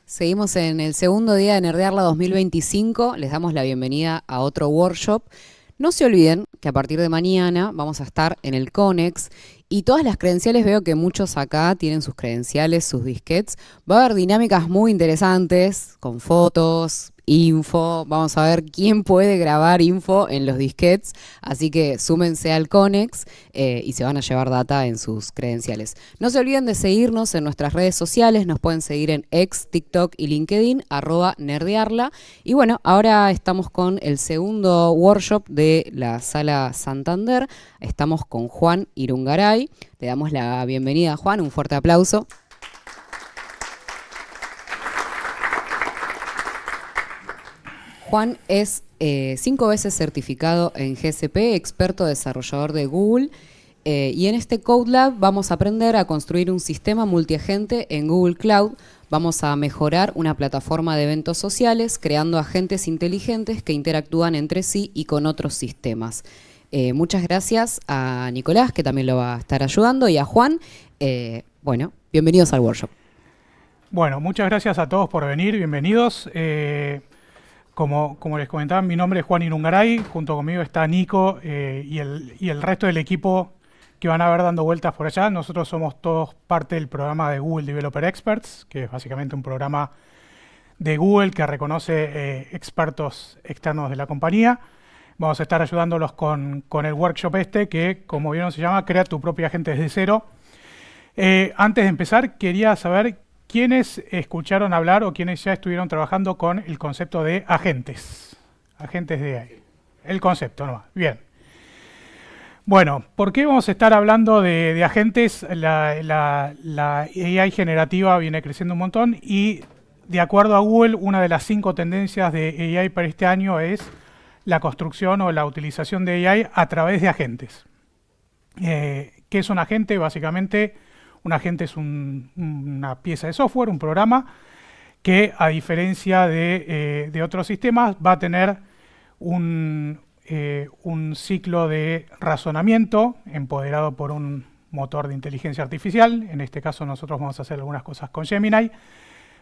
Seguimos en el segundo día de Nerdearla 2025. Les damos la bienvenida a otro workshop. No se olviden que a partir de mañana vamos a estar en el CONEX y todas las credenciales, veo que muchos acá tienen sus credenciales, sus disquetes. Va a haber dinámicas muy interesantes con fotos, info. Vamos a ver quién puede grabar info en los disquetes. Así que súmense al CONEX y se van a llevar data en sus credenciales. No se olviden de seguirnos en nuestras redes sociales. Nos pueden seguir en X, TikTok y LinkedIn, @nerdearla. Y bueno, ahora estamos con el segundo workshop de la Sala Santander. Estamos con Juan Irungaray. Le damos la bienvenida a Juan, un fuerte aplauso. Juan es 5 veces certificado en GCP, experto desarrollador de Google. Y en este Code Lab vamos a aprender a construir un sistema multiagente en Google Cloud. Vamos a mejorar una plataforma de eventos sociales creando agentes inteligentes que interactúan entre sí y con otros sistemas. Muchas gracias a Nicolás, que también lo va a estar ayudando, y a Juan. Bueno, bienvenidos al workshop. Bueno, muchas gracias a todos por venir, bienvenidos. Como les comentaba, mi nombre es Juan Irungaray, junto conmigo está Nico y el resto del equipo que van a ver dando vueltas por allá. Nosotros somos todos parte del programa de Google Developer Experts, que es básicamente un programa de Google que reconoce expertos externos de la compañía. Vamos a estar ayudándolos con el workshop que, como vieron, se llama Crea tu propia agente desde cero. Antes de empezar, quería saber quiénes escucharon hablar o quiénes ya estuvieron trabajando con el concepto de agentes. Agentes de AI. El concepto nomás. Bien. Bueno, ¿por qué vamos a estar hablando de agentes? La AI generativa viene creciendo un montón y, de acuerdo a Google, una de las 5 tendencias de AI para este año es la construcción o la utilización de AI a través de agentes. ¿Qué es un agente? Básicamente, un agente es una pieza de software, un programa, que a diferencia de otros sistemas va a tener un ciclo de razonamiento empoderado por un motor de inteligencia artificial. En este caso nosotros vamos a hacer algunas cosas con Gemini,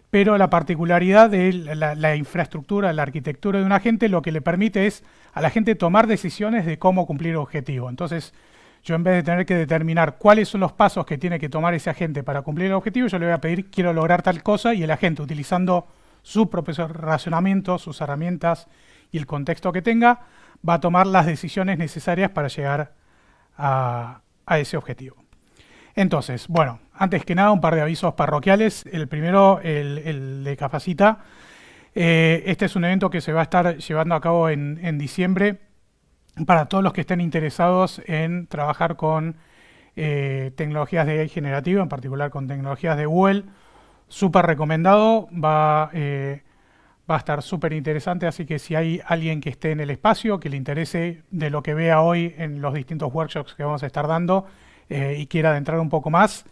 pero la particularidad de la infraestructura, la arquitectura de un agente, lo que le permite es a la gente tomar decisiones de cómo cumplir el objetivo. Entonces, yo en vez de tener que determinar cuáles son los pasos que tiene que tomar ese agente para cumplir el objetivo, yo le voy a pedir, quiero lograr tal cosa, y el agente, utilizando su propio razonamiento, sus herramientas y el contexto que tenga, va a tomar las decisiones necesarias para llegar a ese objetivo. Entonces, bueno, antes que nada, un par de avisos parroquiales. El primero, el de Capacita. Este es un evento que se va a estar llevando a cabo en diciembre para todos los que estén interesados en trabajar con tecnologías de AI generativa, en particular con tecnologías de Google. Súper recomendado, va a estar súper interesante, así que si hay alguien que esté en el espacio, que le interese de lo que vea hoy en los distintos workshops que vamos a estar dando y quiera adentrar un poco más,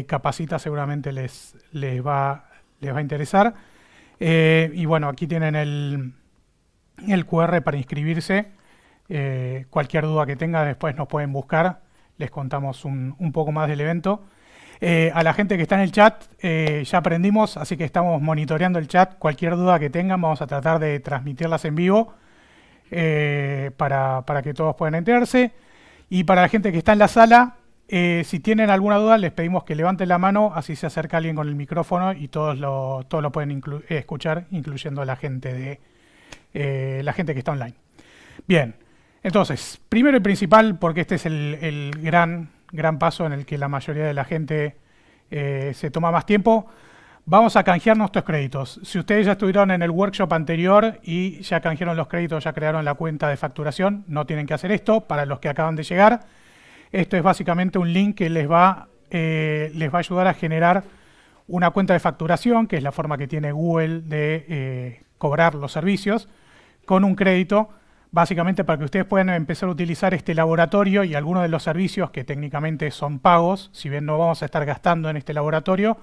Capacita seguramente les va a interesar. Y bueno, aquí tienen el QR para inscribirse. Cualquier duda que tenga después nos pueden buscar, les contamos un poco más del evento. A la gente que está en el chat ya aprendimos, así que estamos monitoreando el chat. Cualquier duda que tengan vamos a tratar de transmitirlas en vivo para que todos puedan enterarse. Y para la gente que está en la sala, si tienen alguna duda les pedimos que levanten la mano, así se acerca alguien con el micrófono y todos lo pueden escuchar, incluyendo la gente que está online. Bien, entonces, primero y principal, porque este es el gran paso en el que la mayoría de la gente se toma más tiempo, vamos a canjear nuestros créditos. Si ustedes ya estuvieron en el workshop anterior y ya canjearon los créditos, ya crearon la cuenta de facturación, no tienen que hacer esto. Para los que acaban de llegar, esto es básicamente un link que les va a ayudar a generar una cuenta de facturación, que es la forma que tiene Google de cobrar los servicios, con un crédito, básicamente para que ustedes puedan empezar a utilizar este laboratorio y algunos de los servicios que técnicamente son pagos. Si bien no vamos a estar gastando en este laboratorio,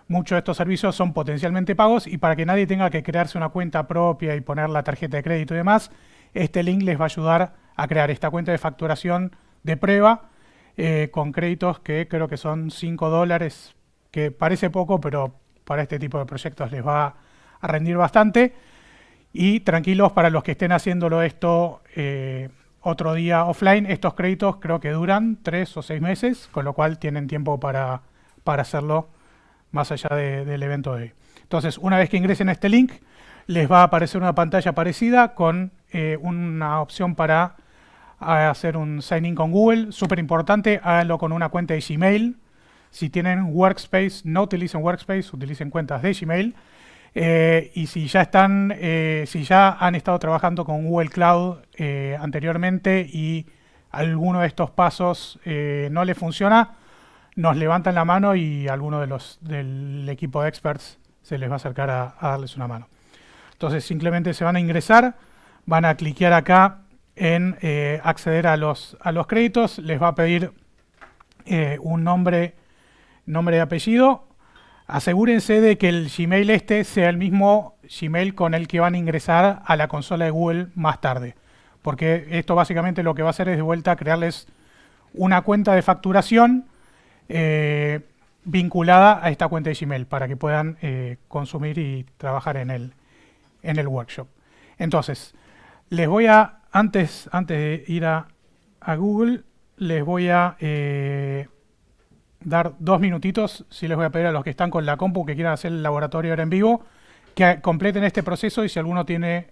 muchos de estos servicios son potencialmente pagos, y para que nadie tenga que crearse una cuenta propia y poner la tarjeta de crédito y demás, este link les va a ayudar a crear esta cuenta de facturación de prueba con créditos que creo que son $5, que parece poco, pero para este tipo de proyectos les va a rendir bastante. Y tranquilos para los que estén haciéndolo esto otro día offline, estos créditos creo que duran 3 o 6 meses, con lo cual tienen tiempo para hacerlo más allá del evento de hoy. Entonces, una vez que ingresen a este link, les va a aparecer una pantalla parecida con una opción para hacer un sign-in con Google. Súper importante, háganlo con una cuenta de Gmail. Si tienen Workspace, no utilicen Workspace, utilicen cuentas de Gmail. Y si ya han estado trabajando con Google Cloud anteriormente y alguno de estos pasos no les funciona, nos levantan la mano y alguno del equipo de experts se les va a acercar a darles una mano. Entonces simplemente se van a ingresar, van a cliquear acá en acceder a los créditos, les va a pedir un nombre y apellido. Asegúrense de que el Gmail sea el mismo Gmail con el que van a ingresar a la consola de Google más tarde. Porque esto básicamente lo que va a hacer es de vuelta crearles una cuenta de facturación vinculada a esta cuenta de Gmail para que puedan consumir y trabajar en el workshop. Entonces, les voy a, antes de ir a Google, les voy a dar 2 minutitos. Si les voy a pedir a los que están con la compu que quieran hacer el laboratorio ahora en vivo, que completen este proceso y si alguno tiene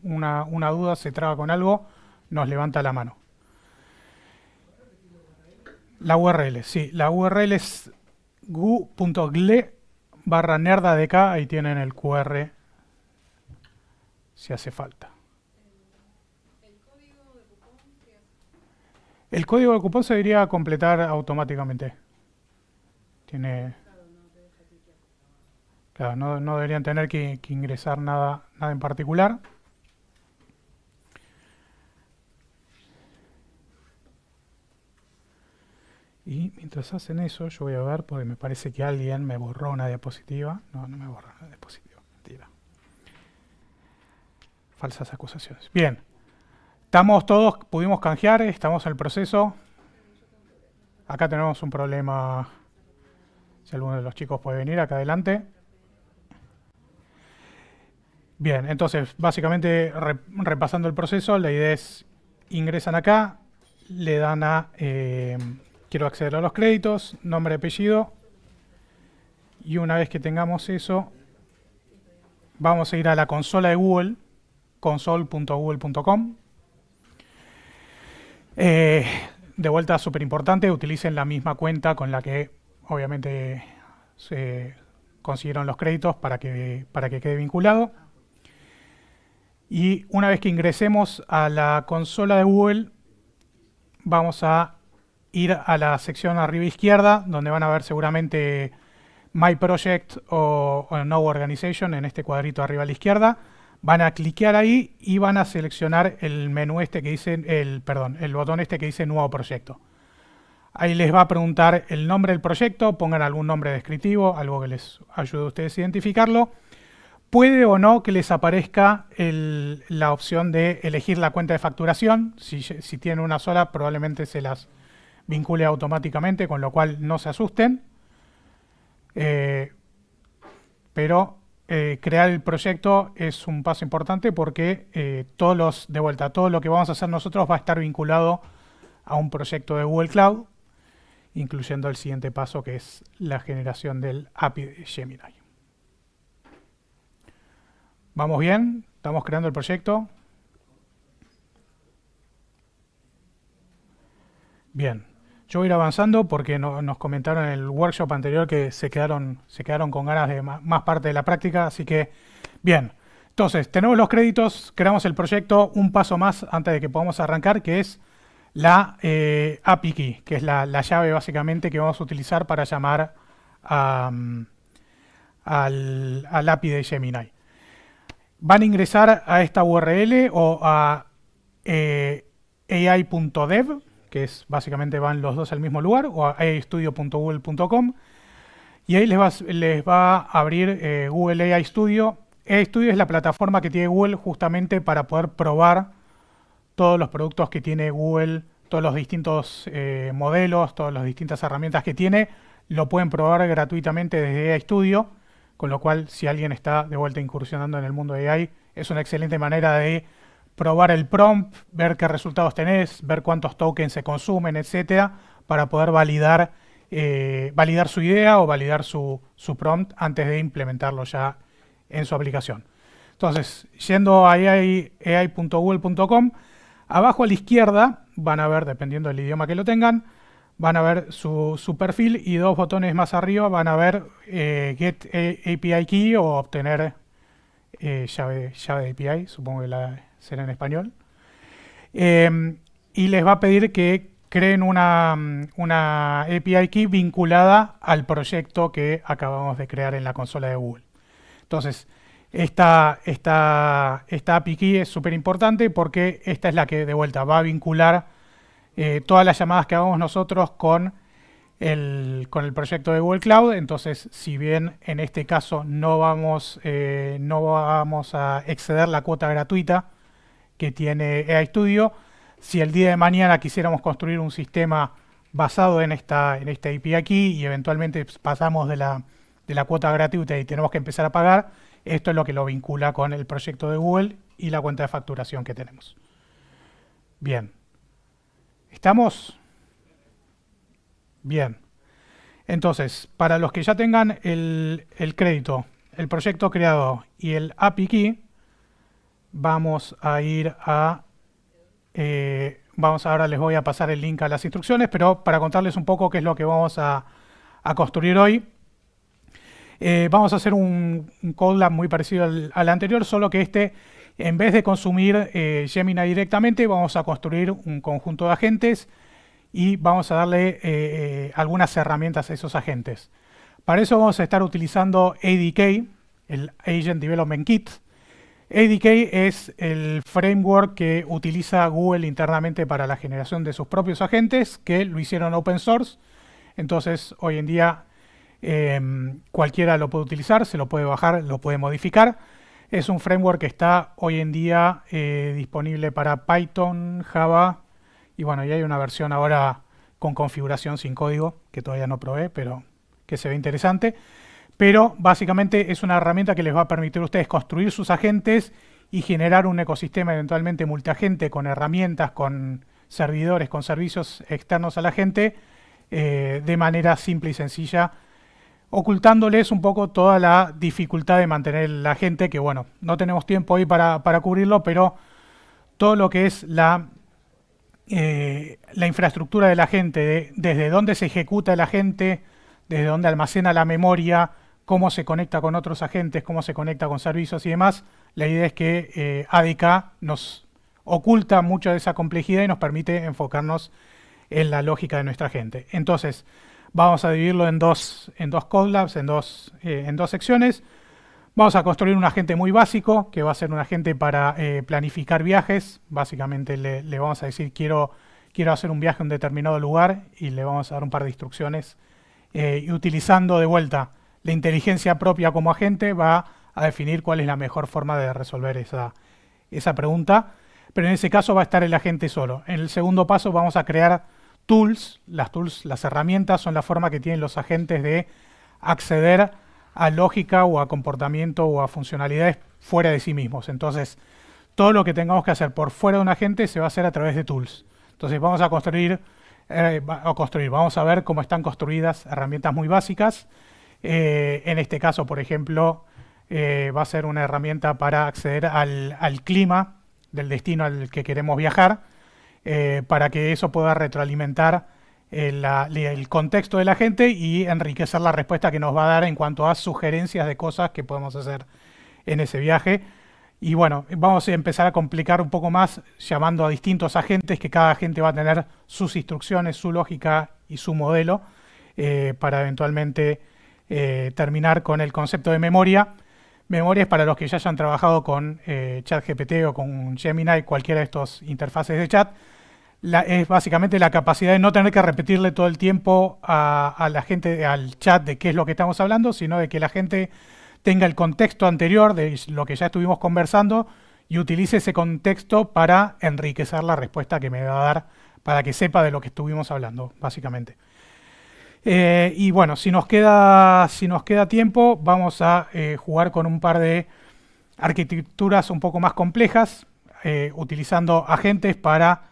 una duda, se traba con algo, nos levanta la mano. La URL, sí, la URL es gu.gle/nerdadk, ahí tienen el QR si hace falta. El código de cupón se debería completar automáticamente. Claro, no deberían tener que ingresar nada en particular. Y mientras hacen eso, yo voy a ver, porque me parece que alguien me borró una diapositiva. No me borró una diapositiva, mentira. Falsas acusaciones. Bien. Estamos todos, pudimos canjear, estamos en el proceso. Acá tenemos un problema. Si alguno de los chicos puede venir acá adelante. Bien, entonces, básicamente, repasando el proceso, la idea es, ingresan acá, le dan a, quiero acceder a los créditos, nombre, apellido, y una vez que tengamos eso, vamos a ir a la consola de Google, console.google.com. De vuelta, súper importante, utilicen la misma cuenta con la que obviamente se consiguieron los créditos para que quede vinculado. Y una vez que ingresemos a la consola de Google, vamos a ir a la sección arriba izquierda, donde van a ver seguramente My Project o No Organization, en este cuadrito arriba a la izquierda. Van a cliquear ahí y van a seleccionar el menú que dice, el botón que dice Nuevo Proyecto. Ahí les va a preguntar el nombre del proyecto, pongan algún nombre descriptivo, algo que les ayude a ustedes a identificarlo. Puede o no que les aparezca la opción de elegir la cuenta de facturación. Si tienen una sola, probablemente se las vincule automáticamente, con lo cual no se asusten. Pero crear el proyecto es un paso importante porque todo lo que vamos a hacer nosotros va a estar vinculado a un proyecto de Google Cloud, incluyendo el siguiente paso, que es la generación del API de Gemini. ¿Vamos bien? ¿Estamos creando el proyecto? Bien. Yo voy a ir avanzando porque nos comentaron en el workshop anterior que se quedaron con ganas de más parte de la práctica, así que bien. Entonces, tenemos los créditos, creamos el proyecto, un paso más antes de que podamos arrancar, que es la API Key, que es la llave básicamente que vamos a utilizar para llamar al API de Gemini. Van a ingresar a esta URL o a ai.dev, que es básicamente van los dos al mismo lugar, o a aistudio.google.com, y ahí les va a abrir Google AI Studio. AI Studio es la plataforma que tiene Google justamente para poder probar todos los productos que tiene Google, todos los distintos modelos, todas las distintas herramientas que tiene, lo pueden probar gratuitamente desde AI Studio, con lo cual si alguien está de vuelta incursionando en el mundo de AI, es una excelente manera de probar el prompt, ver qué resultados tenés, ver cuántos tokens se consumen, etcétera, para poder validar su idea o validar su prompt antes de implementarlo ya en su aplicación. Entonces, yendo a ai.google.com, abajo a la izquierda van a ver, dependiendo del idioma que lo tengan, van a ver su perfil, y dos botones más arriba van a ver Get API Key o obtener llave de API, supongo que será en español. Y les va a pedir que creen una API Key vinculada al proyecto que acabamos de crear en la consola de Google. Entonces, esta API Key es súper importante porque esta es la que de vuelta va a vincular todas las llamadas que hagamos nosotros con el proyecto de Google Cloud. Entonces, si bien en este caso no vamos a exceder la cuota gratuita que tiene AI Studio, si el día de mañana quisiéramos construir un sistema basado en esta API Key y eventualmente pasamos de la cuota gratuita y tenemos que empezar a pagar, esto es lo que lo vincula con el proyecto de Google y la cuenta de facturación que tenemos. Bien. ¿Estamos? Bien. Entonces, para los que ya tengan el crédito, el proyecto creado y el API Key, vamos a ir a... ahora les voy a pasar el link a las instrucciones, pero para contarles un poco qué es lo que vamos a construir hoy. Vamos a hacer un Code Lab muy parecido al anterior, solo que en vez de consumir Gemini directamente, vamos a construir un conjunto de agentes y vamos a darle algunas herramientas a esos agentes. Para eso vamos a estar utilizando ADK, el Agent Development Kit. ADK es el framework que utiliza Google internamente para la generación de sus propios agentes, que lo hicieron open source. Entonces, hoy en día cualquiera lo puede utilizar, se lo puede bajar, lo puede modificar. Es un framework que está hoy en día disponible para Python, Java, y bueno, y hay una versión ahora con configuración sin código, que todavía no probé, pero que se ve interesante. Pero básicamente es una herramienta que les va a permitir a ustedes construir sus agentes y generar un ecosistema eventualmente multiagente con herramientas, con servidores, con servicios externos a la gente de manera simple y sencilla, ocultándoles un poco toda la dificultad de mantener la agente, que bueno, no tenemos tiempo hoy para cubrirlo, pero todo lo que es la infraestructura de la agente, desde dónde se ejecuta el agente, desde dónde almacena la memoria, cómo se conecta con otros agentes, cómo se conecta con servicios y demás. La idea es que ADK nos oculta mucho de esa complejidad y nos permite enfocarnos en la lógica de nuestra agente. Entonces, vamos a dividirlo en dos Code Labs, en dos secciones. Vamos a construir un agente muy básico, que va a ser un agente para planificar viajes. Básicamente le vamos a decir, quiero hacer un viaje a un determinado lugar, y le vamos a dar un par de instrucciones. Y utilizando de vuelta la inteligencia propia como agente, va a definir cuál es la mejor forma de resolver esa pregunta. Pero en ese caso va a estar el agente solo. En el segundo paso vamos a crear tools. Las herramientas son la forma que tienen los agentes de acceder a lógica o a comportamiento o a funcionalidades fuera de sí mismos. Entonces, todo lo que tengamos que hacer por fuera de un agente se va a hacer a través de tools. Entonces, vamos a vamos a ver cómo están construidas herramientas muy básicas. En este caso, por ejemplo, va a ser una herramienta para acceder al clima del destino al que queremos viajar, para que eso pueda retroalimentar el contexto de la gente y enriquecer la respuesta que nos va a dar en cuanto a sugerencias de cosas que podemos hacer en ese viaje. Y bueno, vamos a empezar a complicar un poco más llamando a distintos agentes, que cada agente va a tener sus instrucciones, su lógica y su modelo, para eventualmente terminar con el concepto de memoria. Memoria es para los que ya hayan trabajado con ChatGPT o con Gemini, cualquiera de estos interfaces de chat. Es básicamente la capacidad de no tener que repetirle todo el tiempo a la gente, al chat, de qué es lo que estamos hablando, sino de que la gente tenga el contexto anterior de lo que ya estuvimos conversando y utilice ese contexto para enriquecer la respuesta que me va a dar, para que sepa de lo que estuvimos hablando, básicamente. Y bueno, si nos queda tiempo, vamos a jugar con un par de arquitecturas un poco más complejas, utilizando agentes para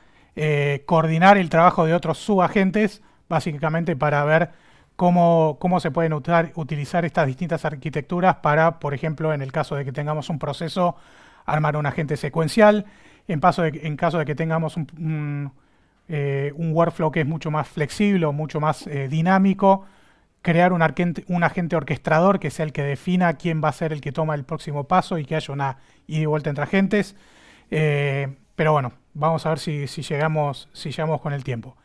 coordinar el trabajo de otros subagentes, básicamente para ver cómo se pueden utilizar estas distintas arquitecturas para, por ejemplo, en el caso de que tengamos un proceso, armar un agente secuencial. En caso de que tengamos un workflow que es mucho más flexible, mucho más dinámico, crear un agente orquestador que sea el que defina quién va a ser el que toma el próximo paso y que haya una ida y vuelta entre agentes. Pero bueno, vamos a ver si llegamos con el tiempo.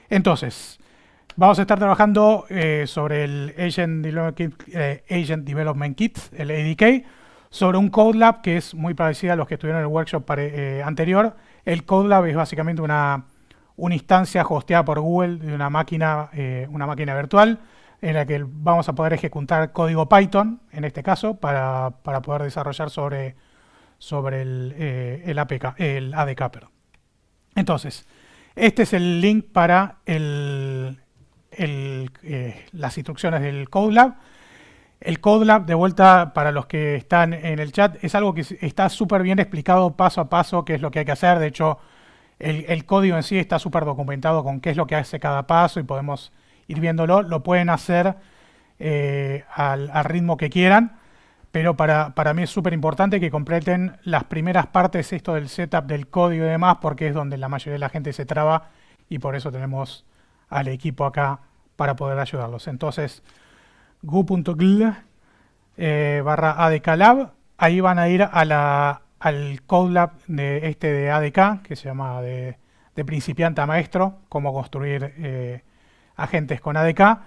Entonces, vamos a estar trabajando sobre el Agent Development Kit, el ADK, sobre un CodeLab que es muy parecido a los que estuvieron en el workshop anterior. El CodeLab es básicamente una instancia hosteada por Google de una máquina virtual en la que vamos a poder ejecutar código Python, en este caso, para poder desarrollar sobre el ADK. Perdón. Entonces, este es el link para las instrucciones del CodeLab. El CodeLab, de vuelta, para los que están en el chat, es algo que está súper bien explicado paso a paso qué es lo que hay que hacer. De hecho, el código en sí está súper documentado con qué es lo que hace cada paso y podemos ir viéndolo. Lo pueden hacer al ritmo que quieran, pero para mí es súper importante que completen las primeras partes, esto del setup del código y demás, porque es donde la mayoría de la gente se traba y por eso tenemos al equipo acá para poder ayudarlos. Entonces, gu.gl /adklab, ahí van a ir al CodeLab de ADK, que se llama de principiante a maestro, cómo construir agentes con ADK,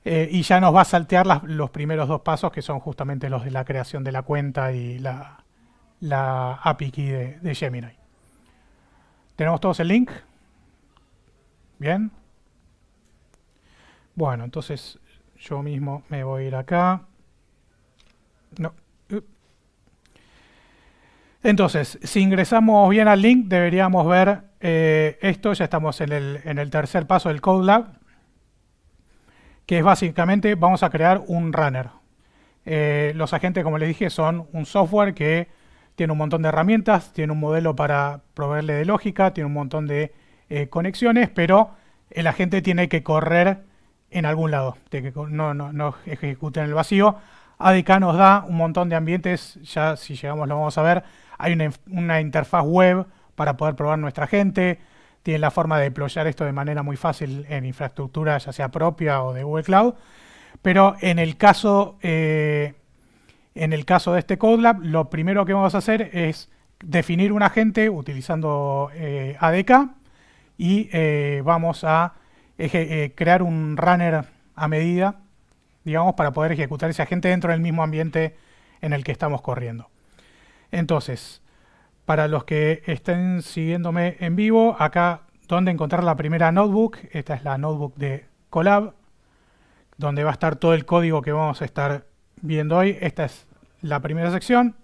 y ya nos va a saltear los primeros dos pasos, que son justamente los de la creación de la cuenta y la API key de Gemini. ¿Tenemos todos el link? ¿Bien? Bueno, entonces yo mismo me voy a ir acá. No. Entonces, si ingresamos bien al link, deberíamos ver esto. Ya estamos en el tercer paso del CodeLab, que es básicamente, vamos a crear un runner. Los agentes, como les dije, son un software que tiene un montón de herramientas, tiene un modelo para proveerle de lógica, tiene un montón de conexiones, pero el agente tiene que correr en algún lado, no ejecute en el vacío. ADK nos da un montón de ambientes, ya si llegamos lo vamos a ver. Hay una interfaz web para poder probar nuestra agente. Tiene la forma de deployar esto de manera muy fácil en infraestructura, ya sea propia o de Google Cloud. Pero en el caso de este CodeLab, lo primero que vamos a hacer es definir un agente utilizando ADK y vamos a crear un runner a medida, digamos, para poder ejecutar ese agente dentro del mismo ambiente en el que estamos corriendo. Entonces, para los que estén siguiéndome en vivo, acá donde encontrar la primera notebook, esta es la notebook de Colab, donde va a estar todo el código que vamos a estar viendo hoy. Esta es la primera sección.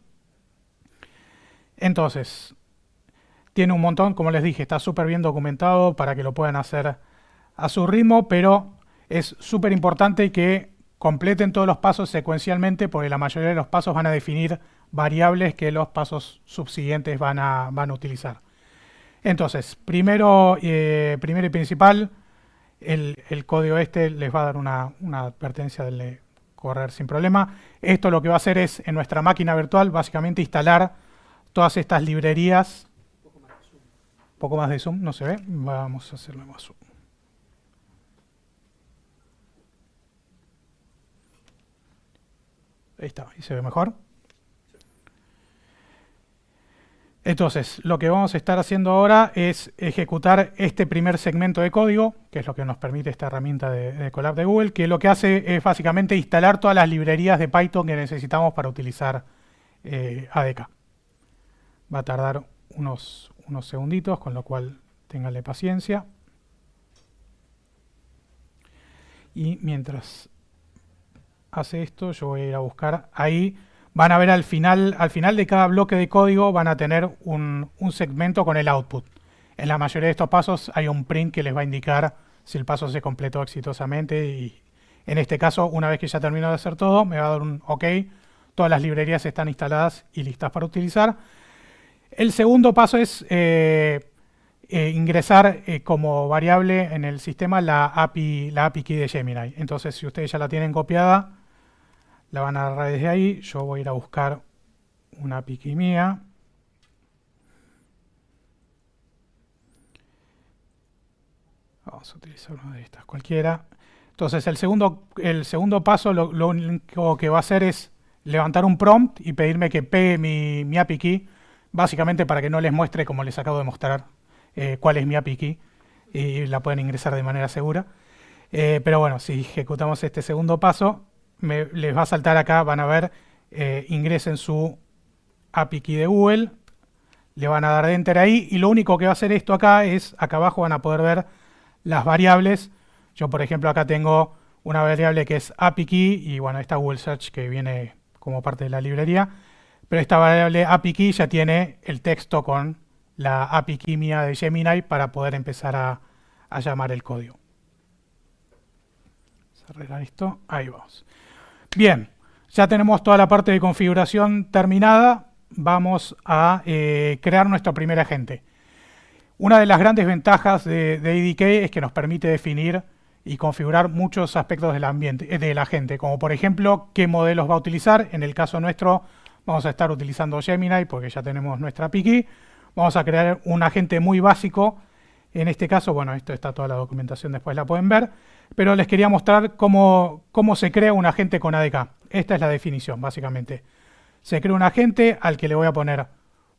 Entonces, tiene un montón, como les dije, está súper bien documentado para que lo puedan hacer a su ritmo, pero es súper importante que completen todos los pasos secuencialmente, porque la mayoría de los pasos van a definir variables que los pasos subsiguientes van a utilizar. Entonces, primero y principal, el código les va a dar una advertencia de correr sin problema. Esto lo que va a hacer es, en nuestra máquina virtual, básicamente instalar todas estas librerías. Un poco más de zoom, no se ve. Vamos a hacerlo más zoom. Ahí está, y se ve mejor. Entonces, lo que vamos a estar haciendo ahora es ejecutar este primer segmento de código, que es lo que nos permite esta herramienta de Colab de Google, que lo que hace es básicamente instalar todas las librerías de Python que necesitamos para utilizar ADK. Va a tardar unos segunditos, con lo cual ténganle paciencia. Y mientras hace esto, yo voy a ir a buscar ahí. Van a ver al final de cada bloque de código van a tener un segmento con el output. En la mayoría de estos pasos hay un print que les va a indicar si el paso se completó exitosamente. Y en este caso, una vez que ya terminó de hacer todo, me va a dar un OK. Todas las librerías están instaladas y listas para utilizar. El segundo paso es ingresar como variable en el sistema la API key de Gemini. Entonces, si ustedes ya la tienen copiada, la van a agarrar desde ahí. Yo voy a ir a buscar una API key mía. Vamos a utilizar una de estas, cualquiera. Entonces, el segundo paso, lo único que va a hacer es levantar un prompt y pedirme que pegue mi API key, básicamente para que no les muestre, como les acabo de mostrar, cuál es mi API key, y la pueden ingresar de manera segura. Pero bueno, si ejecutamos este segundo paso, les va a saltar acá, van a ver, ingresen su API key de Google, le van a dar Enter ahí, y lo único que va a hacer esto acá es, acá abajo van a poder ver las variables. Yo, por ejemplo, acá tengo una variable que es API key, y bueno, esta Google Search que viene como parte de la librería, pero esta variable API key ya tiene el texto con la API key mía de Gemini para poder empezar a llamar el código. Vamos a arreglar esto, ahí vamos. Bien, ya tenemos toda la parte de configuración terminada. Vamos a crear nuestro primer agente. Una de las grandes ventajas de ADK es que nos permite definir y configurar muchos aspectos del ambiente, del agente, como por ejemplo qué modelos va a utilizar. En el caso nuestro vamos a estar utilizando Gemini porque ya tenemos nuestra API key. Vamos a crear un agente muy básico. En este caso, bueno, esto está toda la documentación, después la pueden ver, pero les quería mostrar cómo se crea un agente con ADK. Esta es la definición, básicamente. Se crea un agente al que le voy a poner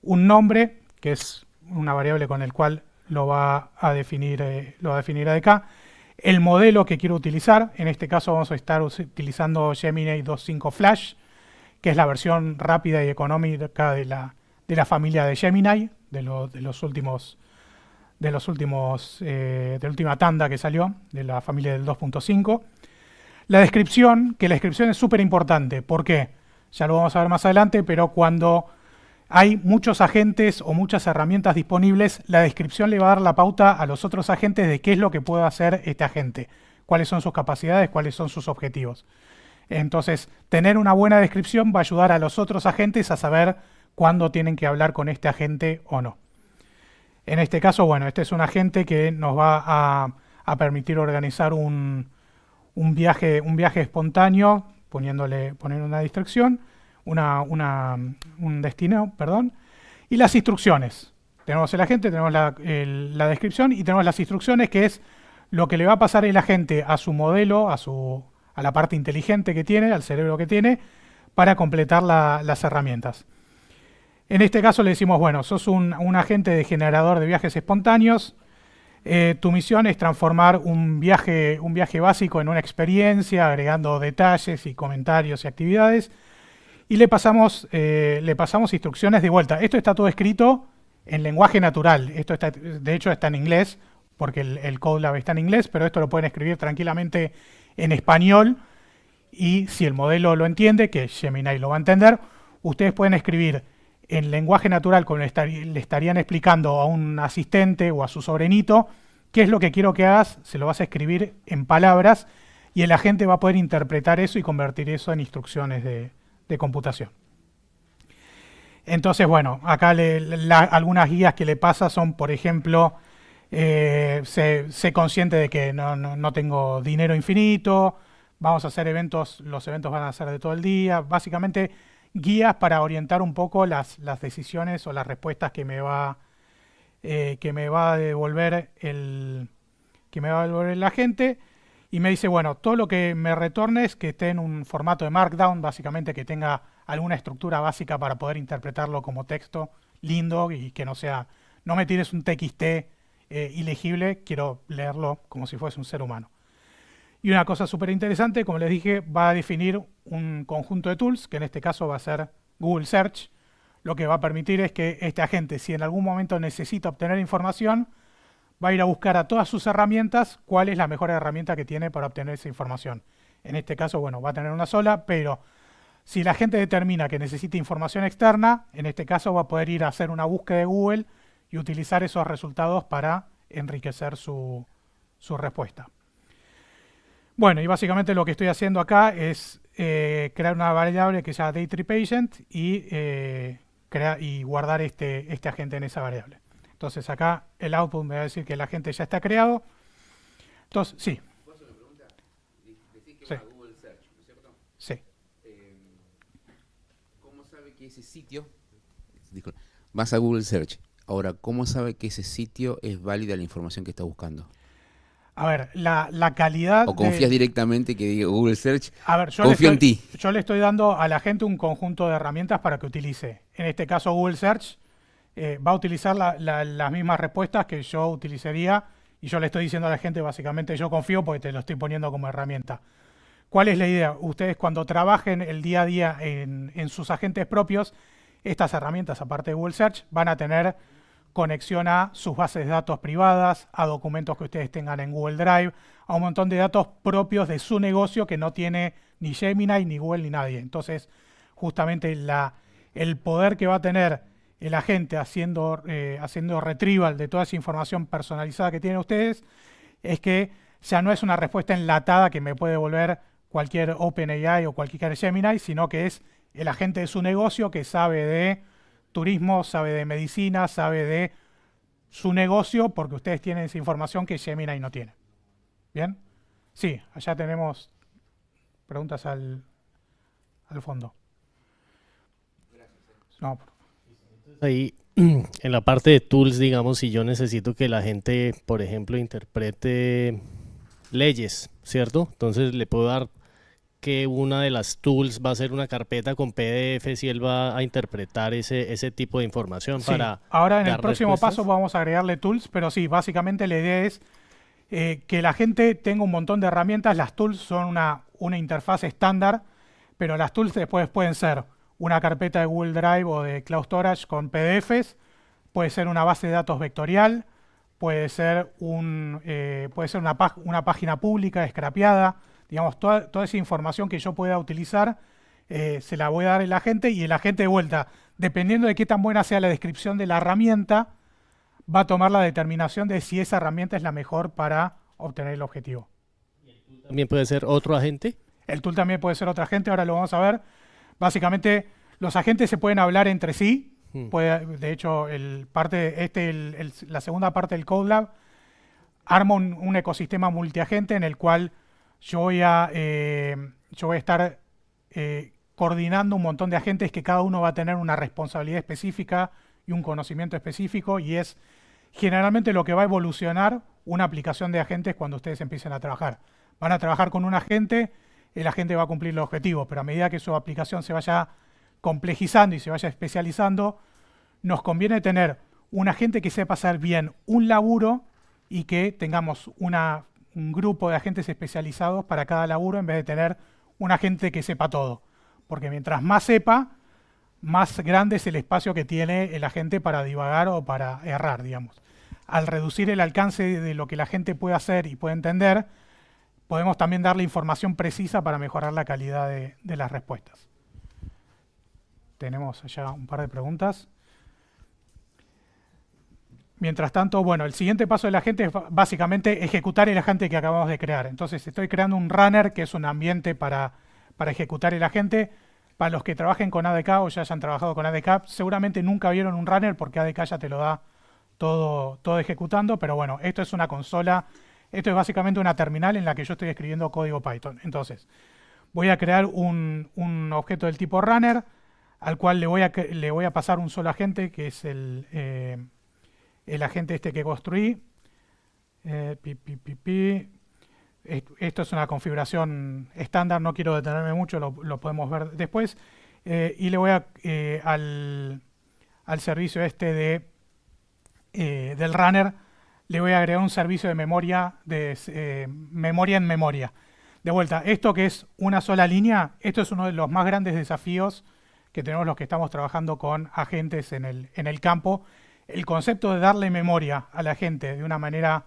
un nombre, que es una variable con el cual lo va a definir ADK. El modelo que quiero utilizar, en este caso vamos a estar utilizando Gemini 2.5 Flash, que es la versión rápida y económica de la familia de Gemini, de la última tanda que salió, de la familia del 2.5. La descripción, que la descripción es súper importante. ¿Por qué? Ya lo vamos a ver más adelante, pero cuando hay muchos agentes o muchas herramientas disponibles, la descripción le va a dar la pauta a los otros agentes de qué es lo que puede hacer este agente, cuáles son sus capacidades, cuáles son sus objetivos. Entonces, tener una buena descripción va a ayudar a los otros agentes a saber cuándo tienen que hablar con este agente o no. En este caso, bueno, este es un agente que nos va a permitir organizar un viaje espontáneo, poniendo una distracción, un destino, perdón, y las instrucciones. Tenemos el agente, tenemos la descripción y tenemos las instrucciones, que es lo que le va a pasar el agente a su modelo, a la parte inteligente que tiene, al cerebro que tiene, para completar las herramientas. En este caso le decimos, bueno, sos un agente de generador de viajes espontáneos. Tu misión es transformar un viaje básico en una experiencia, agregando detalles y comentarios y actividades. Y le pasamos instrucciones de vuelta. Esto está todo escrito en lenguaje natural. Esto de hecho está en inglés, porque el CodeLab está en inglés, pero esto lo pueden escribir tranquilamente en español. Y si el modelo lo entiende, que Gemini lo va a entender, ustedes pueden escribir en lenguaje natural, como le estarían explicando a un asistente o a su sobrinito, qué es lo que quiero que hagas, se lo vas a escribir en palabras y el agente va a poder interpretar eso y convertir eso en instrucciones de computación. Entonces, bueno, acá algunas guías que le pasa son, por ejemplo, sé consciente de que no tengo dinero infinito, vamos a hacer eventos, los eventos van a ser de todo el día, básicamente guías para orientar un poco las decisiones o las respuestas que me va a devolver el agente. Y me dice, bueno, todo lo que me retornes que esté en un formato de Markdown, básicamente que tenga alguna estructura básica para poder interpretarlo como texto lindo y que no me tires un TXT ilegible, quiero leerlo como si fuese un ser humano. Y una cosa súper interesante, como les dije, va a definir un conjunto de tools, que en este caso va a ser Google Search. Lo que va a permitir es que este agente, si en algún momento necesita obtener información, va a ir a buscar a todas sus herramientas cuál es la mejor herramienta que tiene para obtener esa información. En este caso, bueno, va a tener una sola, pero si la gente determina que necesita información externa, en este caso va a poder ir a hacer una búsqueda de Google y utilizar esos resultados para enriquecer su su respuesta. Bueno, y básicamente lo que estoy haciendo acá es crear una variable que se llama dayTreePatient y guardar este agente en esa variable. Entonces acá el output me va a decir que el agente ya está creado. Entonces, sí. ¿Vos una pregunta? Decís que Sí. va a Google Search, ¿no es cierto? Sí. ¿Cómo sabe que ese sitio... Disculpa, vas a Google Search. Ahora, ¿cómo sabe que ese sitio es válida la información que está buscando? A ver, la calidad ¿O confías directamente que diga Google Search? A ver, Confío en ti. Yo le estoy dando a la gente un conjunto de herramientas para que utilice. En este caso, Google Search va a utilizar las mismas respuestas que yo utilizaría y yo le estoy diciendo a la gente, básicamente, yo confío porque te lo estoy poniendo como herramienta. ¿Cuál es la idea? Ustedes cuando trabajen el día a día en sus agentes propios, estas herramientas, aparte de Google Search, van a tener conexión a sus bases de datos privadas, a documentos que ustedes tengan en Google Drive, a un montón de datos propios de su negocio que no tiene ni Gemini, ni Google, ni nadie. Entonces, justamente el poder que va a tener el agente haciendo retrieval de toda esa información personalizada que tienen ustedes es que ya no es una respuesta enlatada que me puede devolver cualquier OpenAI o cualquier Gemini, sino que es el agente de su negocio que sabe de turismo, sabe de medicina, sabe de su negocio, porque ustedes tienen esa información que Gemini no tiene. ¿Bien? Sí, allá tenemos preguntas al fondo. No. Ahí, en la parte de tools, digamos, si yo necesito que la gente, por ejemplo, interprete leyes, ¿cierto? Entonces le puedo dar que una de las tools va a ser una carpeta con PDF y él va a interpretar ese tipo de información Sí, para ahora en el dar próximo respuestas. paso vamos a agregarle tools, pero sí, básicamente la idea es que la gente tenga un montón de herramientas. Las tools son una interfaz estándar, pero las tools después pueden ser una carpeta de Google Drive o de Cloud Storage con PDFs, puede ser una base de datos vectorial, puede ser una página pública scrapeada. Digamos, toda esa información que yo pueda utilizar se la voy a dar a la gente y el agente de vuelta, dependiendo de qué tan buena sea la descripción de la herramienta, va a tomar la determinación de si esa herramienta es la mejor para obtener el objetivo. ¿También puede ser otro agente? El tool también puede ser otra agente, ahora lo vamos a ver. Básicamente, los agentes se pueden hablar entre sí. De hecho, la segunda parte del Code Lab arma un ecosistema multiagente en el cual yo voy a estar coordinando un montón de agentes que cada uno va a tener una responsabilidad específica y un conocimiento específico, y es generalmente lo que va a evolucionar una aplicación de agentes cuando ustedes empiecen a trabajar. Van a trabajar con un agente, el agente va a cumplir el objetivo, pero a medida que su aplicación se vaya complejizando y se vaya especializando, nos conviene tener un agente que sepa hacer bien un laburo y que tengamos un grupo de agentes especializados para cada laburo en vez de tener un agente que sepa todo. Porque mientras más sepa, más grande es el espacio que tiene el agente para divagar o para errar, digamos. Al reducir el alcance de lo que la gente puede hacer y puede entender, podemos también darle información precisa para mejorar la calidad de las respuestas. Tenemos allá un par de preguntas. Mientras tanto, bueno, el siguiente paso de la gente es básicamente ejecutar el agente que acabamos de crear. Entonces estoy creando un runner, que es un ambiente para ejecutar el agente. Para los que trabajen con ADK o ya hayan trabajado con ADK, seguramente nunca vieron un runner porque ADK ya te lo da todo ejecutando, pero bueno, esto es una consola, esto es básicamente una terminal en la que yo estoy escribiendo código Python. Entonces, voy a crear un objeto del tipo runner, al cual le voy a pasar un solo agente, que es el agente este que construí. Esto es una configuración estándar, no quiero detenerme mucho, lo podemos ver después. Y le voy al servicio este del runner, le voy a agregar un servicio de memoria, memoria en memoria. De vuelta, esto que es una sola línea, esto es uno de los más grandes desafíos que tenemos los que estamos trabajando con agentes en el campo. El concepto de darle memoria a la gente de una manera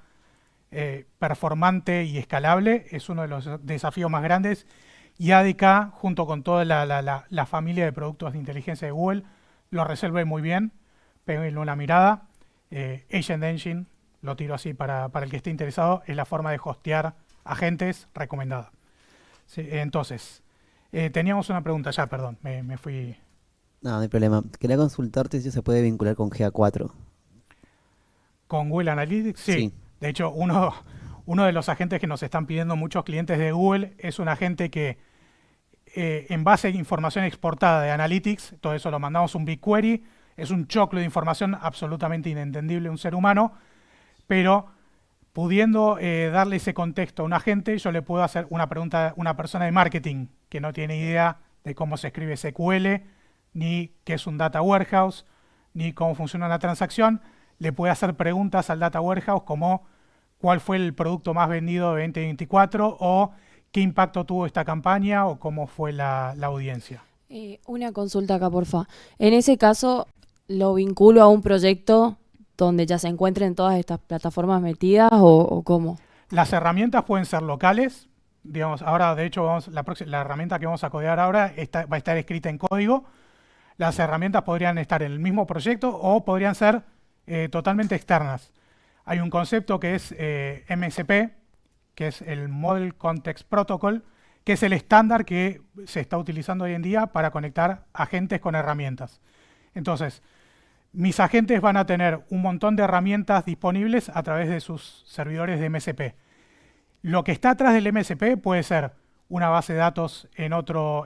performante y escalable es uno de los desafíos más grandes, y ADK, junto con toda la familia de productos de inteligencia de Google, lo resuelve muy bien. Péguenle una mirada. Agent Engine lo tiro así para el que esté interesado, es la forma de hostear agentes recomendada. Sí, entonces, teníamos una pregunta ya, perdón, me fui. No, no hay problema. Quería consultarte si se puede vincular con GA4. ¿Con Google Analytics? Sí. Sí. De hecho, uno de los agentes que nos están pidiendo muchos clientes de Google es un agente que, en base a información exportada de Analytics, todo eso lo mandamos un BigQuery, es un choclo de información absolutamente inentendible a un ser humano, pero pudiendo darle ese contexto a un agente, yo le puedo hacer una pregunta a una persona de marketing que no tiene idea de cómo se escribe SQL, ni qué es un data warehouse, ni cómo funciona una transacción. Le puede hacer preguntas al data warehouse como cuál fue el producto más vendido de 2024 o qué impacto tuvo esta campaña o cómo fue la audiencia. Una consulta acá, porfa. En ese caso, ¿lo vinculo a un proyecto donde ya se encuentren todas estas plataformas metidas o cómo? Las herramientas pueden ser locales. Digamos, ahora, de hecho, la herramienta que vamos a codear ahora va a estar escrita en código. Las herramientas podrían estar en el mismo proyecto o podrían ser totalmente externas. Hay un concepto que es MCP, que es el Model Context Protocol, que es el estándar que se está utilizando hoy en día para conectar agentes con herramientas. Entonces, mis agentes van a tener un montón de herramientas disponibles a través de sus servidores de MCP. Lo que está atrás del MCP puede ser una base de datos en otro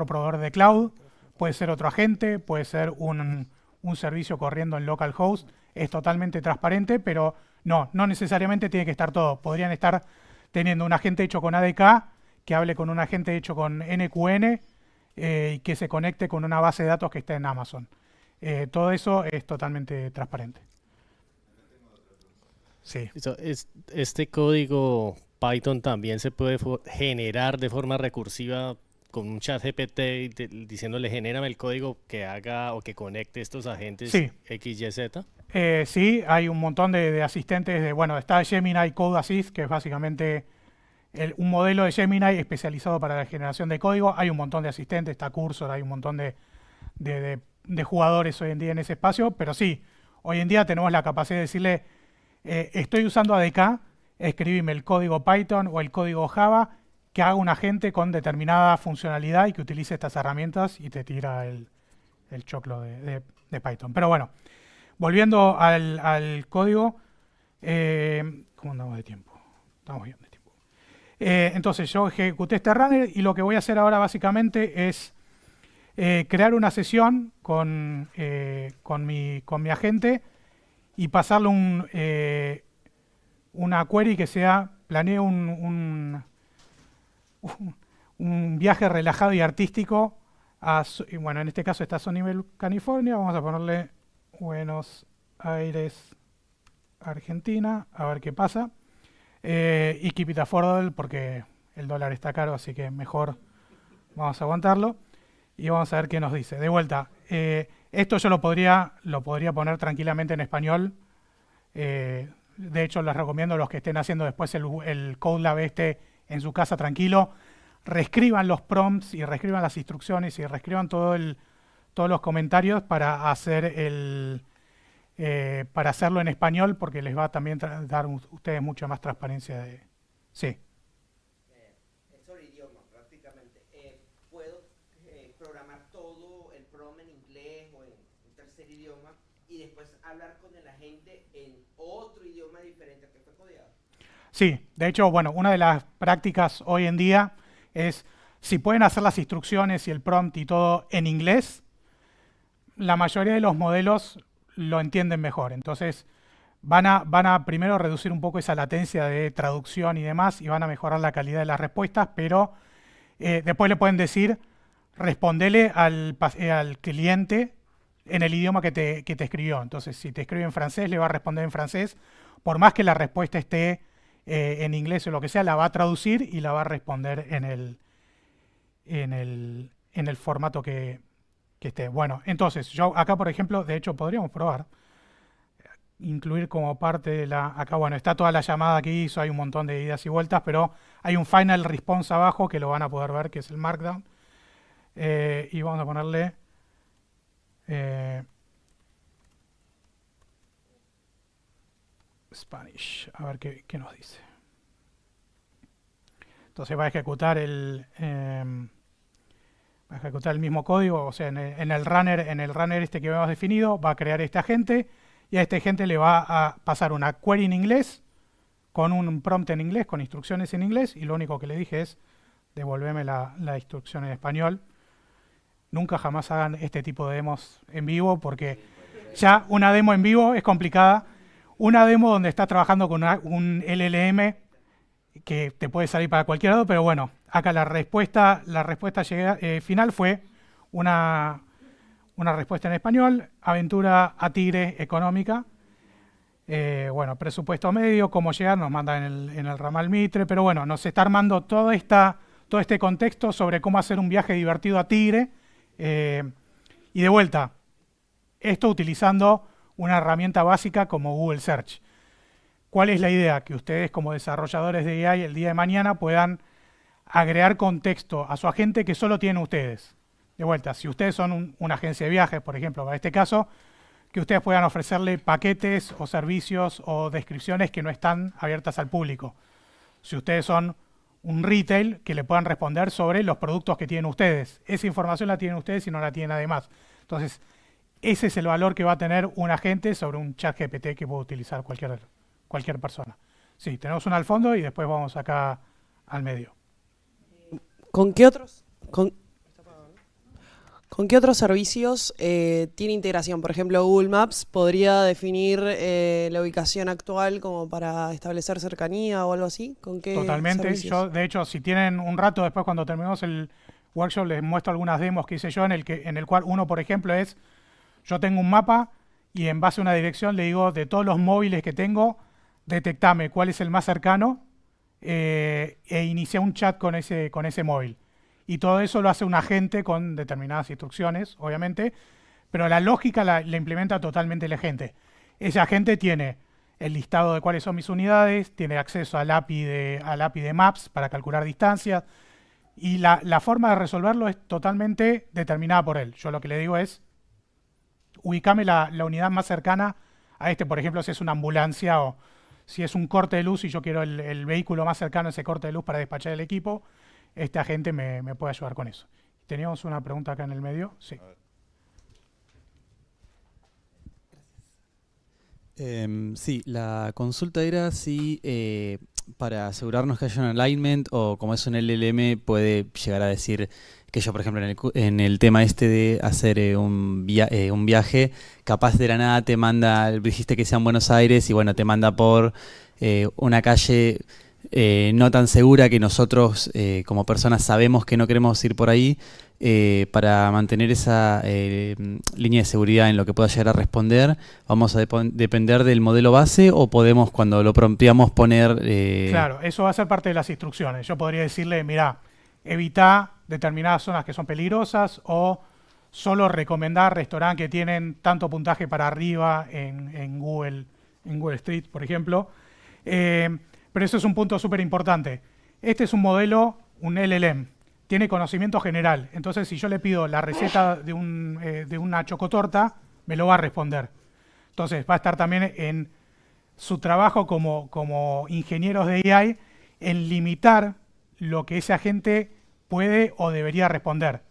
proveedor de cloud, puede ser otro agente, puede ser un servicio corriendo en localhost. Es totalmente transparente, pero no necesariamente tiene que estar todo. Podrían estar teniendo un agente hecho con ADK que hable con un agente hecho con NQN y que se conecte con una base de datos que esté en Amazon. Todo eso es totalmente transparente. Sí. Este código Python también se puede generar de forma recursiva con un chat GPT diciéndole genérame el código que haga o que conecte estos agentes Sí. X, Y, Z. Sí, hay un montón de asistentes. Bueno, está Gemini Code Assist, que es básicamente un modelo de Gemini especializado para la generación de código. Hay un montón de asistentes, está Cursor, hay un montón de jugadores hoy en día en ese espacio, pero sí, hoy en día tenemos la capacidad de decirle, estoy usando ADK, escribime el código Python o el código Java que haga un agente con determinada funcionalidad y que utilice estas herramientas y te tira el choclo de Python. Pero bueno, volviendo al código, ¿cómo andamos de tiempo? Estamos bien de tiempo. Entonces yo ejecuté este runner y lo que voy a hacer ahora básicamente es crear una sesión con mi agente y pasarle una query que sea, planee un viaje relajado y artístico bueno, en este caso está Sunnyvale, California. Vamos a ponerle Buenos Aires, Argentina, a ver qué pasa. Y keep it affordable porque el dólar está caro, así que mejor vamos a aguantarlo. Y vamos a ver qué nos dice. De vuelta, esto yo lo podría poner tranquilamente en español. De hecho, les recomiendo a los que estén haciendo después el CodeLab en su casa tranquilo, reescriban los prompts y reescriban las instrucciones y reescriban todos los comentarios para hacerlo en español, porque les va a también dar a ustedes mucha más transparencia. Sí. Sobre idioma, prácticamente. Puedo programar todo el prompt en inglés o en un tercer idioma y después hablar con el agente en otro idioma diferente al que fue codeado. Sí, de hecho, bueno, una de las prácticas hoy en día es, si pueden hacer las instrucciones y el prompt y todo en inglés, la mayoría de los modelos lo entienden mejor. Entonces, van a primero reducir un poco esa latencia de traducción y demás, y van a mejorar la calidad de las respuestas, pero después le pueden decir, respondele al cliente en el idioma que te escribió. Entonces, si te escribe en francés, le va a responder en francés. Por más que la respuesta esté en inglés o lo que sea, la va a traducir y la va a responder en el formato que esté. Bueno, entonces, yo acá, por ejemplo, de hecho, podríamos probar incluir como parte de acá, bueno, está toda la llamada que hizo, hay un montón de idas y vueltas, pero hay un final response abajo que lo van a poder ver, que es el Markdown. Y vamos a ponerle Spanish. A ver qué nos dice. Entonces va a ejecutar el mismo código, o sea, en el runner este que habíamos definido, va a crear este agente y a este agente le va a pasar una query en inglés con un prompt en inglés, con instrucciones en inglés, y lo único que le dije es devolverme la instrucción en español. Nunca jamás hagan este tipo de demos en vivo, porque ya una demo en vivo es complicada. Una demo donde estás trabajando con un LLM que te puede salir para cualquier lado, pero bueno, acá la respuesta final fue una respuesta en español: aventura a Tigre económica. Bueno, presupuesto medio, cómo llegar, nos manda en el ramal Mitre, pero bueno, nos está armando todo este contexto sobre cómo hacer un viaje divertido a Tigre. Y de vuelta, esto utilizando una herramienta básica como Google Search. ¿Cuál es la idea? Que ustedes como desarrolladores de AI el día de mañana puedan agregar contexto a su agente que solo tienen ustedes. De vuelta, si ustedes son una agencia de viajes, por ejemplo, para este caso, que ustedes puedan ofrecerle paquetes o servicios o descripciones que no están abiertas al público. Si ustedes son un retail, que le puedan responder sobre los productos que tienen ustedes. Esa información la tienen ustedes y no la tienen nadie más. Entonces, ese es el valor que va a tener un agente sobre un chat GPT que puede utilizar cualquier persona. Sí, tenemos una al fondo y después vamos acá al medio. ¿Con qué otros servicios tiene integración? Por ejemplo, Google Maps podría definir la ubicación actual como para establecer cercanía o algo así. ¿Con qué Totalmente. servicios? Yo, de hecho, si tienen un rato después cuando terminemos el workshop, les muestro algunas demos que hice yo en el cual uno, por ejemplo, es: yo tengo un mapa y en base a una dirección le digo, de todos los móviles que tengo, detectame cuál es el más cercano e inicia un chat con ese móvil. Y todo eso lo hace un agente con determinadas instrucciones, obviamente, pero la lógica la implementa totalmente el agente. Ese agente tiene el listado de cuáles son mis unidades, tiene acceso al API de Maps para calcular distancias, y la forma de resolverlo es totalmente determinada por él. Yo lo que le digo es: ubicame la unidad más cercana a por ejemplo, si es una ambulancia o si es un corte de luz y yo quiero el vehículo más cercano a ese corte de luz para despachar el equipo, este agente me puede ayudar con eso. Teníamos una pregunta acá en el medio. Sí. Sí, la consulta era si para asegurarnos que haya un alignment, o como es un LLM, puede llegar a decir que yo, por ejemplo, en el tema este de hacer un viaje, capaz de la nada te manda, dijiste que sea en Buenos Aires, y bueno, te manda por una calle no tan segura, que nosotros como personas sabemos que no queremos ir por ahí, para mantener esa línea de seguridad en lo que pueda llegar a responder. ¿Vamos a depender del modelo base, o podemos, cuando lo prompteamos, poner...? Claro, eso va a ser parte de las instrucciones. Yo podría decirle: mira, evita determinadas zonas que son peligrosas, o solo recomendar restaurantes que tienen tanto puntaje para arriba en Google Street, por ejemplo. Pero eso es un punto súper importante. Este es un modelo, un LLM, tiene conocimiento general. Entonces, si yo le pido la receta de una chocotorta, me lo va a responder. Entonces, va a estar también en su trabajo como ingenieros de AI en limitar lo que ese agente puede o debería responder.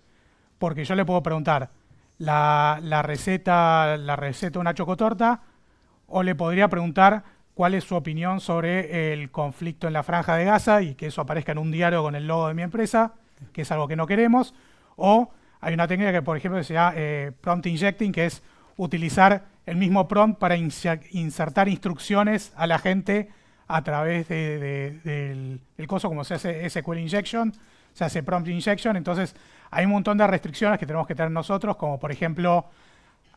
Porque yo le puedo preguntar la receta de una chocotorta, o le podría preguntar cuál es su opinión sobre el conflicto en la Franja de Gaza y que eso aparezca en un diario con el logo de mi empresa, que es algo que no queremos. O hay una técnica que, por ejemplo, se llama prompt injecting, que es utilizar el mismo prompt para insertar instrucciones a la gente a través del coso, como se hace SQL injection, se hace prompt injection. Entonces hay un montón de restricciones que tenemos que tener nosotros, como por ejemplo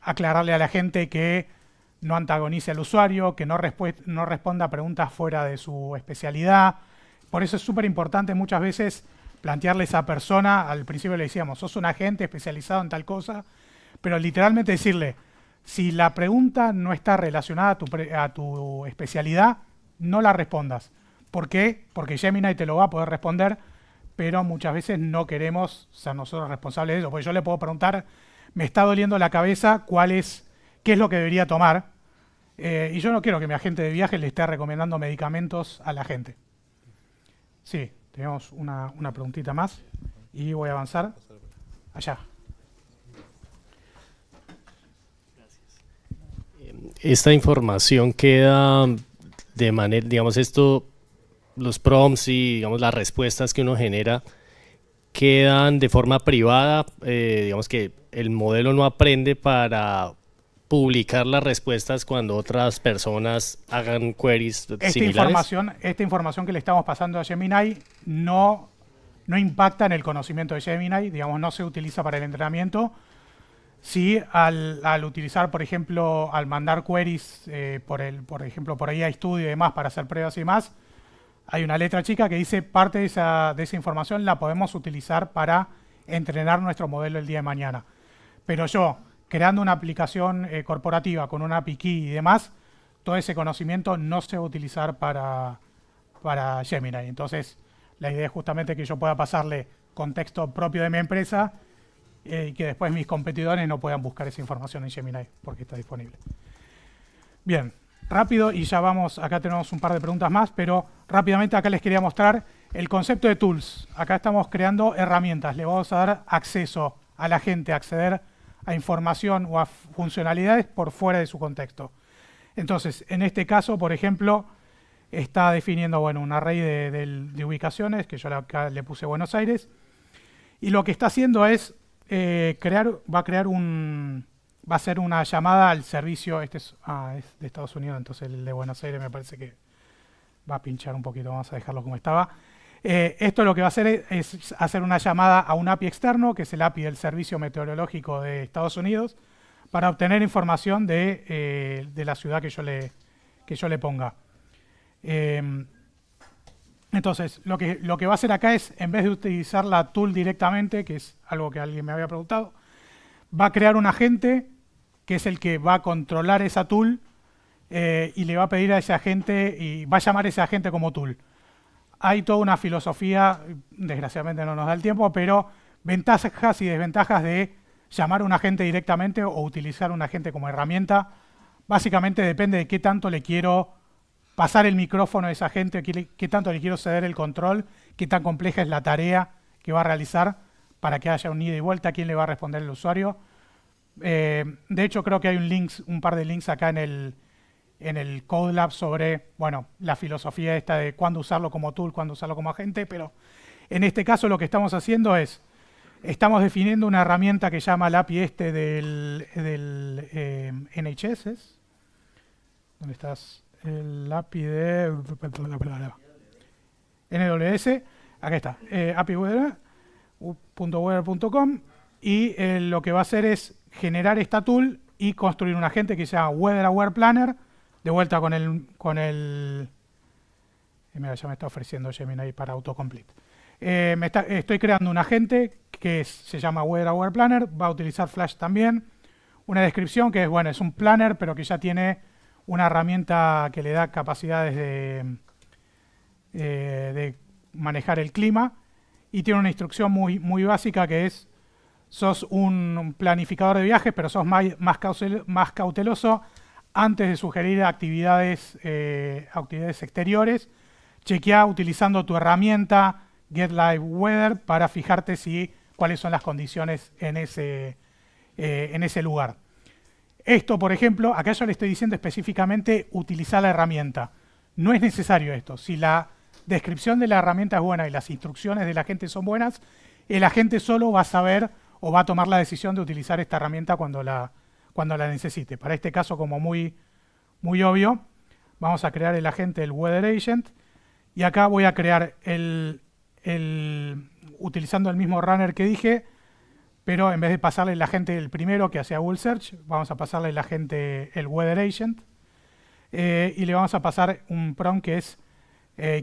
aclararle a la gente que no antagonice al usuario, que no responda a preguntas fuera de su especialidad. Por eso es súper importante muchas veces plantearle a esa persona, al principio le decíamos: sos un agente especializado en tal cosa, pero literalmente decirle: si la pregunta no está relacionada a tu especialidad, no la respondas. ¿Por qué? Porque Gemini te lo va a poder responder, pero muchas veces no queremos ser nosotros responsables de eso. Porque yo le puedo preguntar: me está doliendo la cabeza, ¿qué es lo que debería tomar? Y yo no quiero que mi agente de viaje le esté recomendando medicamentos a la gente. Sí, tenemos una preguntita más y voy a avanzar allá. Esta información queda de manera, digamos, los prompts y digamos las respuestas que uno genera quedan de forma privada, digamos que el modelo no aprende para publicar las respuestas cuando otras personas hagan queries similares. Esta información que le estamos pasando a Gemini no impacta en el conocimiento de Gemini, digamos, no se utiliza para el entrenamiento. Sí, al utilizar, por ejemplo, al mandar queries, por ejemplo, por IA Studio y demás para hacer pruebas y demás, hay una letra chica que dice parte de esa información la podemos utilizar para entrenar nuestro modelo el día de mañana. Pero yo, creando una aplicación corporativa con una API key y demás, todo ese conocimiento no se va a utilizar para Gemini. Entonces, la idea es justamente que yo pueda pasarle contexto propio de mi empresa y que después mis competidores no puedan buscar esa información en Gemini porque está disponible. Bien, rápido y ya vamos, acá tenemos un par de preguntas más, pero rápidamente acá les quería mostrar el concepto de tools. Acá estamos creando herramientas, le vamos a dar acceso a la gente, a acceder a información o a funcionalidades por fuera de su contexto. Entonces, en este caso, por ejemplo, está definiendo un array de ubicaciones, que yo acá le puse Buenos Aires, y lo que está haciendo es va a hacer una llamada al servicio, es de Estados Unidos, entonces el de Buenos Aires me parece que va a pinchar un poquito, vamos a dejarlo como estaba. Esto lo que va a hacer es hacer una llamada a un API externo, que es el API del Servicio Meteorológico de Estados Unidos, para obtener información de la ciudad que yo le ponga. Entonces, lo que va a hacer acá es, en vez de utilizar la tool directamente, que es algo que alguien me había preguntado, va a crear un agente que es el que va a controlar esa tool y le va a pedir a ese agente y va a llamar a ese agente como tool. Hay toda una filosofía, desgraciadamente no nos da el tiempo, pero ventajas y desventajas de llamar a un agente directamente o utilizar un agente como herramienta. Básicamente depende de qué tanto le quiero pasar el micrófono a esa agente, qué tanto le quiero ceder el control, qué tan compleja es la tarea que va a realizar para que haya un ida y vuelta, quién le va a responder el usuario. De hecho, creo que hay un par de links acá en el Code Lab sobre, la filosofía esta de cuándo usarlo como tool, cuándo usarlo como agente, pero en este caso lo que estamos haciendo es, estamos definiendo una herramienta que llama el API del NHS. ¿Dónde estás? El API de NWS. Acá está. API.weather.com y lo que va a hacer es generar esta tool y construir un agente que se llama Weather Aware Planner. De vuelta con el mira, ya me está ofreciendo Gemini para autocomplete. Estoy creando un agente que se llama Weather Aware Planner, va a utilizar Flash también. Una descripción que es un planner, pero que ya tiene una herramienta que le da capacidades de manejar el clima. Y tiene una instrucción muy básica que es, sos un planificador de viajes, pero sos más cauteloso antes de sugerir actividades exteriores. Chequea utilizando tu herramienta Get Live Weather para fijarte cuáles son las condiciones en ese lugar. Esto, por ejemplo, acá yo le estoy diciendo específicamente utilizar la herramienta. No es necesario esto. Si la descripción de la herramienta es buena y las instrucciones de la gente son buenas, el agente solo va a saber o va a tomar la decisión de utilizar esta herramienta cuando la necesite. Para este caso, como muy obvio, vamos a crear el agente del Weather Agent y acá voy a crear utilizando el mismo runner que dije, pero en vez de pasarle el agente el primero que hacía Google Search, vamos a pasarle el agente el Weather Agent y le vamos a pasar un prompt que es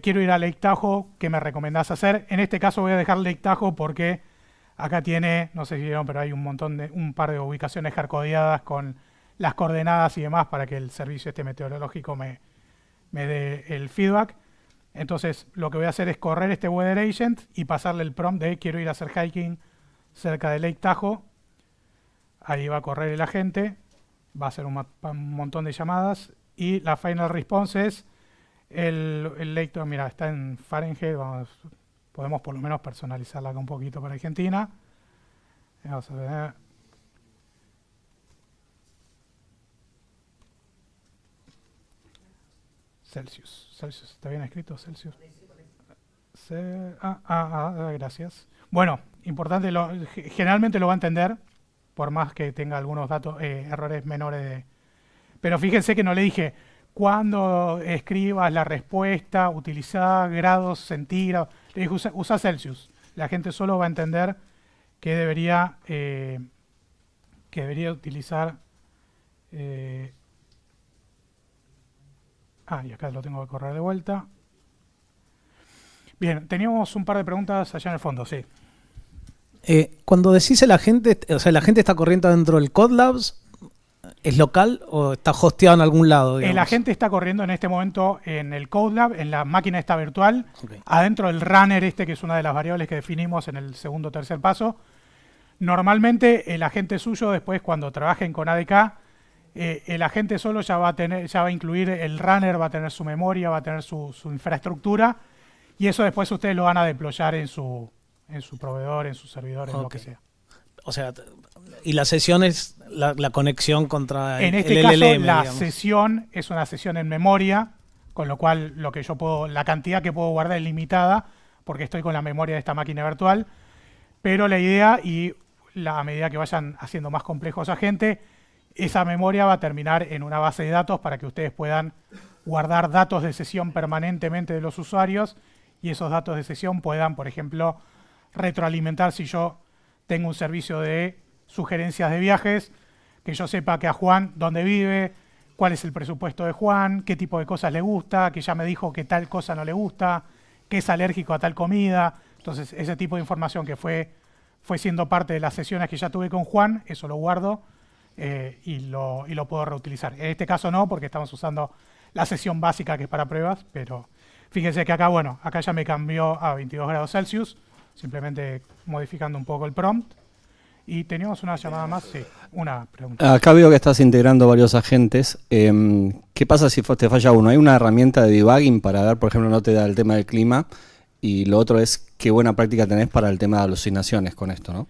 quiero ir a Lake Tahoe, ¿qué me recomendás hacer? En este caso voy a dejar Lake Tahoe porque acá tiene, no sé si vieron, pero hay un par de ubicaciones hardcodeadas con las coordenadas y demás para que el servicio meteorológico me dé el feedback. Entonces lo que voy a hacer es correr este Weather Agent y pasarle el prompt de quiero ir a hacer hiking cerca de Lake Tahoe. Ahí va a correr el agente, va a hacer un montón de llamadas y la final response es el lector, mira, está en Fahrenheit, podemos por lo menos personalizarla acá un poquito para Argentina. Vamos a ver. Celsius, ¿está bien escrito Celsius? Gracias. Bueno, importante, generalmente lo va a entender, por más que tenga algunos datos, errores menores. Pero fíjense que no le dije, cuando escribas la respuesta, utiliza grados centígrados. Le dije, usa Celsius. La gente solo va a entender que debería utilizar... y acá lo tengo que correr de vuelta. Bien, teníamos un par de preguntas allá en el fondo, sí. Cuando decís la gente está corriendo dentro del CodeLabs, ¿es local o está hosteado en algún lado? El agente está corriendo en este momento en el CodeLab, en la máquina esta virtual, adentro del runner que es una de las variables que definimos en el segundo o tercer paso. Normalmente el agente suyo, después cuando trabajen con ADK, el agente solo ya va a incluir el runner, va a tener su memoria, va a tener su infraestructura, y eso después ustedes lo van a deployar en su proveedor, en sus servidores, lo que sea. O sea, y la sesión es la conexión contra en este el caso, LLM, la digamos. sesión es una sesión en memoria, con lo cual la cantidad que puedo guardar es limitada, porque estoy con la memoria de esta máquina virtual, pero la idea, y a medida que vayan haciendo más complejos agentes, esa memoria va a terminar en una base de datos para que ustedes puedan guardar datos de sesión permanentemente de los usuarios, y esos datos de sesión puedan, por ejemplo, retroalimentar si yo tengo un servicio de sugerencias de viajes, que yo sepa que a Juan dónde vive, cuál es el presupuesto de Juan, qué tipo de cosas le gusta, que ya me dijo que tal cosa no le gusta, que es alérgico a tal comida. Entonces, ese tipo de información que fue siendo parte de las sesiones que ya tuve con Juan, eso lo guardo y lo puedo reutilizar. En este caso no, porque estamos usando la sesión básica que es para pruebas, pero fíjense que acá ya me cambió a 22 grados Celsius, simplemente modificando un poco el prompt. Y teníamos una llamada más, sí, una pregunta. Acá veo que estás integrando varios agentes. ¿Qué pasa si te falla uno? ¿Hay una herramienta de debugging para ver, por ejemplo, no te da el tema del clima? Y lo otro es, ¿qué buena práctica tenés para el tema de alucinaciones con esto, no?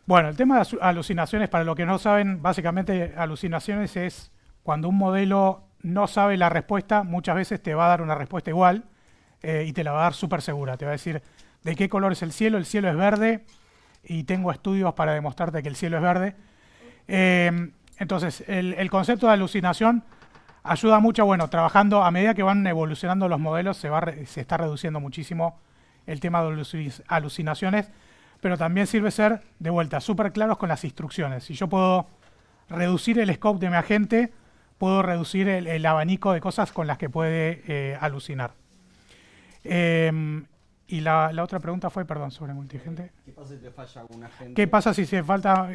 Bueno, el tema de alucinaciones, para los que no saben, básicamente alucinaciones es cuando un modelo no sabe la respuesta, muchas veces te va a dar una respuesta igual y te la va a dar súper segura. Te va a decir, ¿de qué color es el cielo? El cielo es verde, y tengo estudios para demostrarte que el cielo es verde. Entonces, el concepto de alucinación ayuda mucho, trabajando a medida que van evolucionando los modelos, se está reduciendo muchísimo el tema de alucinaciones, pero también sirve ser, de vuelta, súper claros con las instrucciones. Si yo puedo reducir el scope de mi agente, puedo reducir el abanico de cosas con las que puede alucinar. Y la otra pregunta fue, perdón, sobre multiagente. ¿Qué pasa si te falla algún agente? ¿Qué pasa si se falta?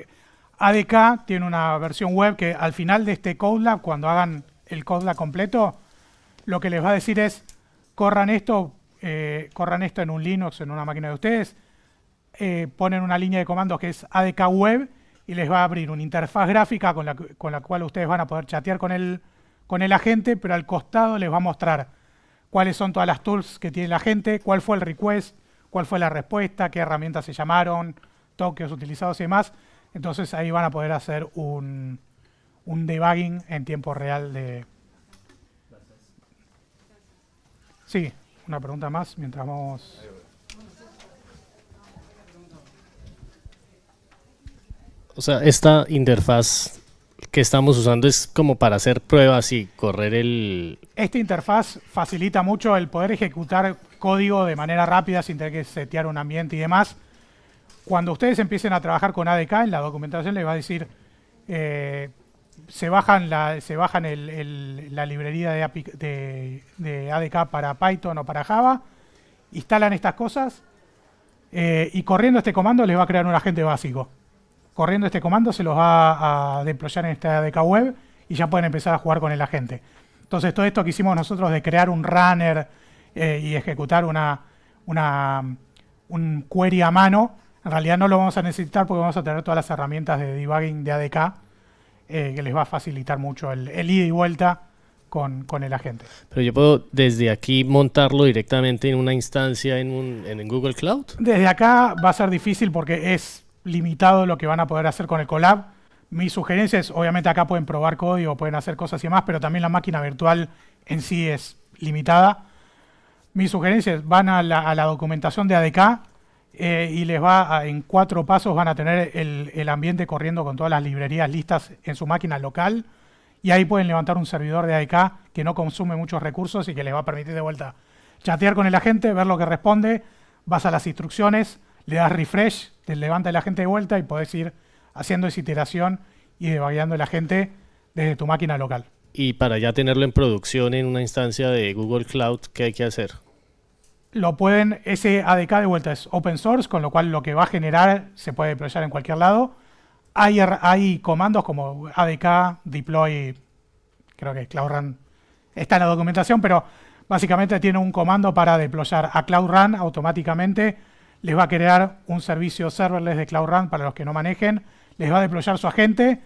ADK tiene una versión web que al final de este CodeLab, cuando hagan el CodeLab completo, lo que les va a decir es, corran esto en un Linux, en una máquina de ustedes, ponen una línea de comandos que es ADK Web y les va a abrir una interfaz gráfica con la cual ustedes van a poder chatear con el agente, pero al costado les va a mostrar cuáles son todas las tools que tiene la gente, cuál fue el request, cuál fue la respuesta, qué herramientas se llamaron, tokens utilizados y demás. Entonces ahí van a poder hacer un debugging en tiempo real de... Sí, una pregunta más mientras vamos... O sea, esta interfaz que estamos usando es como para hacer pruebas y correr el... Esta interfaz facilita mucho el poder ejecutar código de manera rápida sin tener que setear un ambiente y demás. Cuando ustedes empiecen a trabajar con ADK, en la documentación les va a decir, se bajan la librería de ADK para Python o para Java, instalan estas cosas y corriendo este comando les va a crear un agente básico. Corriendo este comando se los va a deployar en esta ADK web y ya pueden empezar a jugar con el agente. Entonces todo esto que hicimos nosotros de crear un runner y ejecutar un query a mano, en realidad no lo vamos a necesitar porque vamos a tener todas las herramientas de debugging de ADK que les va a facilitar mucho el ida y vuelta con el agente. Pero yo puedo desde aquí montarlo directamente en una instancia en Google Cloud. Desde acá va a ser difícil porque es limitado lo que van a poder hacer con el Colab. Mi sugerencia es, obviamente acá pueden probar código, pueden hacer cosas y más, pero también la máquina virtual en sí es limitada. Mi sugerencia es, van a la documentación de ADK y les va en 4 pasos van a tener el ambiente corriendo con todas las librerías listas en su máquina local. Y ahí pueden levantar un servidor de ADK que no consume muchos recursos y que les va a permitir de vuelta chatear con el agente, ver lo que responde, vas a las instrucciones, le das refresh, te levanta el agente de vuelta y podés ir haciendo esa iteración y debugueando el agente desde tu máquina local. Y para ya tenerlo en producción en una instancia de Google Cloud, ¿qué hay que hacer? Lo pueden, ese ADK de vuelta es open source, con lo cual lo que va a generar se puede deployar en cualquier lado. Hay comandos como ADK, deploy, creo que Cloud Run está en la documentación, pero básicamente tiene un comando para deployar a Cloud Run automáticamente. Les va a crear un servicio serverless de Cloud Run para los que no manejen. Les va a deployar su agente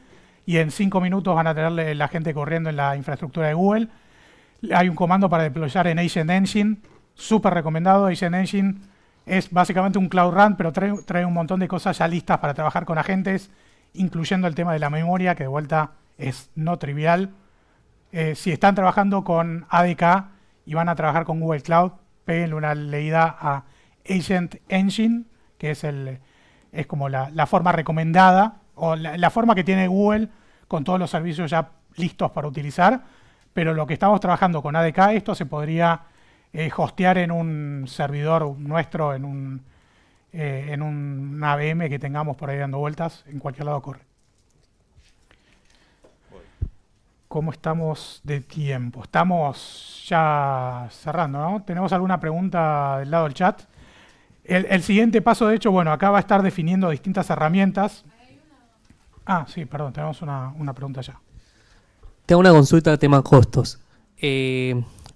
y en 5 minutos van a tener el agente corriendo en la infraestructura de Google. Hay un comando para deployar en Agent Engine, súper recomendado. Agent Engine es básicamente un Cloud Run, pero trae un montón de cosas ya listas para trabajar con agentes, incluyendo el tema de la memoria, que de vuelta es no trivial. Si están trabajando con ADK y van a trabajar con Google Cloud, péguenle una leída a Agent Engine, que es como la forma recomendada, o la forma que tiene Google con todos los servicios ya listos para utilizar. Pero lo que estamos trabajando con ADK, esto se podría hostear en un servidor nuestro, en un AVM que tengamos por ahí dando vueltas, en cualquier lado corre. ¿Cómo estamos de tiempo? Estamos ya cerrando, ¿no? ¿Tenemos alguna pregunta del lado del chat? El siguiente paso, de hecho, bueno, acá va a estar definiendo distintas herramientas. Ah, sí, perdón, tenemos una pregunta ya. Tengo una consulta de tema costos.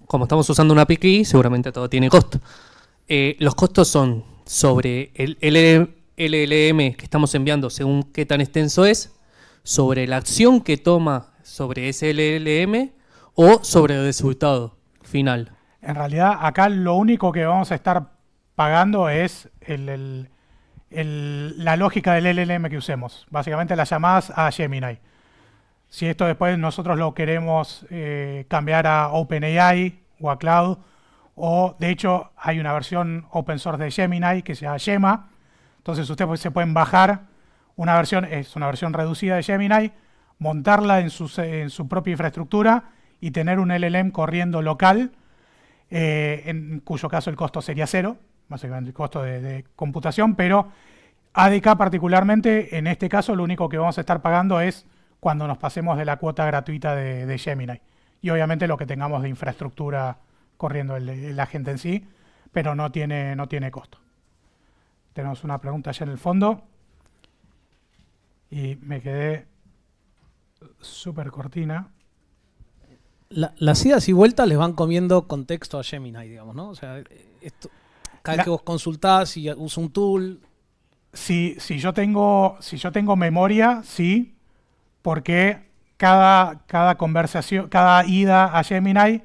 Como estamos usando una API, seguramente todo tiene costo. Los costos son sobre el LLM que estamos enviando según qué tan extenso es, sobre la acción que toma sobre ese LLM o sobre el resultado final. En realidad, acá lo único que vamos a estar pagando es la lógica del LLM que usemos. Básicamente las llamadas a Gemini. Si esto después nosotros lo queremos cambiar a OpenAI o a Cloud, o de hecho hay una versión open source de Gemini que se llama Gemma. Entonces ustedes se pueden bajar una versión, es una versión reducida de Gemini, montarla en su propia infraestructura y tener un LLM corriendo local, en cuyo caso el costo sería 0, básicamente el costo de computación, pero ADK particularmente, en este caso lo único que vamos a estar pagando es cuando nos pasemos de la cuota gratuita de Gemini. Y obviamente lo que tengamos de infraestructura corriendo el agente en sí, pero no tiene costo. Tenemos una pregunta allá en el fondo. Y me quedé súper cortina. Las idas y vueltas les van comiendo contexto a Gemini, digamos, ¿no? O sea, cada vez que vos consultás y usas un tool. Si yo tengo memoria, sí, porque cada conversación, cada ida a Gemini,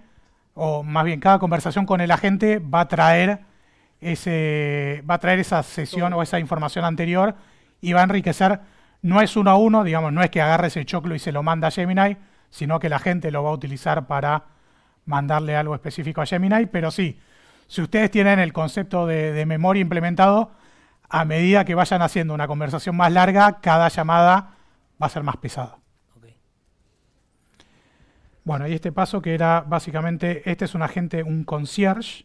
o más bien cada conversación con el agente va a traer esa sesión o esa información anterior y va a enriquecer. No es 1 a 1, digamos, no es que agarre ese choclo y se lo manda a Gemini, sino que la gente lo va a utilizar para mandarle algo específico a Gemini, pero sí, si ustedes tienen el concepto de memoria implementado, a medida que vayan haciendo una conversación más larga, cada llamada va a ser más pesada. Okay. Bueno, y este paso que era básicamente, este es un agente, un concierge,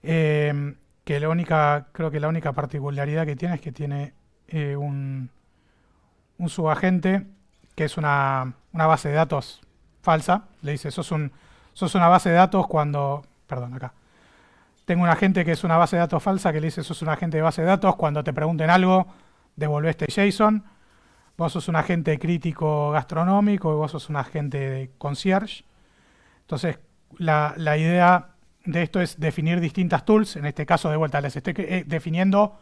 que creo que la única particularidad que tiene es que tiene un subagente que es una base de datos falsa. Le dice, sos una base de datos cuando... Perdón, acá. Tengo un agente que es una base de datos falsa que le dice, sos un agente de base de datos. Cuando te pregunten algo, devolvé este JSON. Vos sos un agente crítico gastronómico y vos sos un agente de concierge. Entonces, la idea de esto es definir distintas tools. En este caso, de vuelta, les estoy definiendo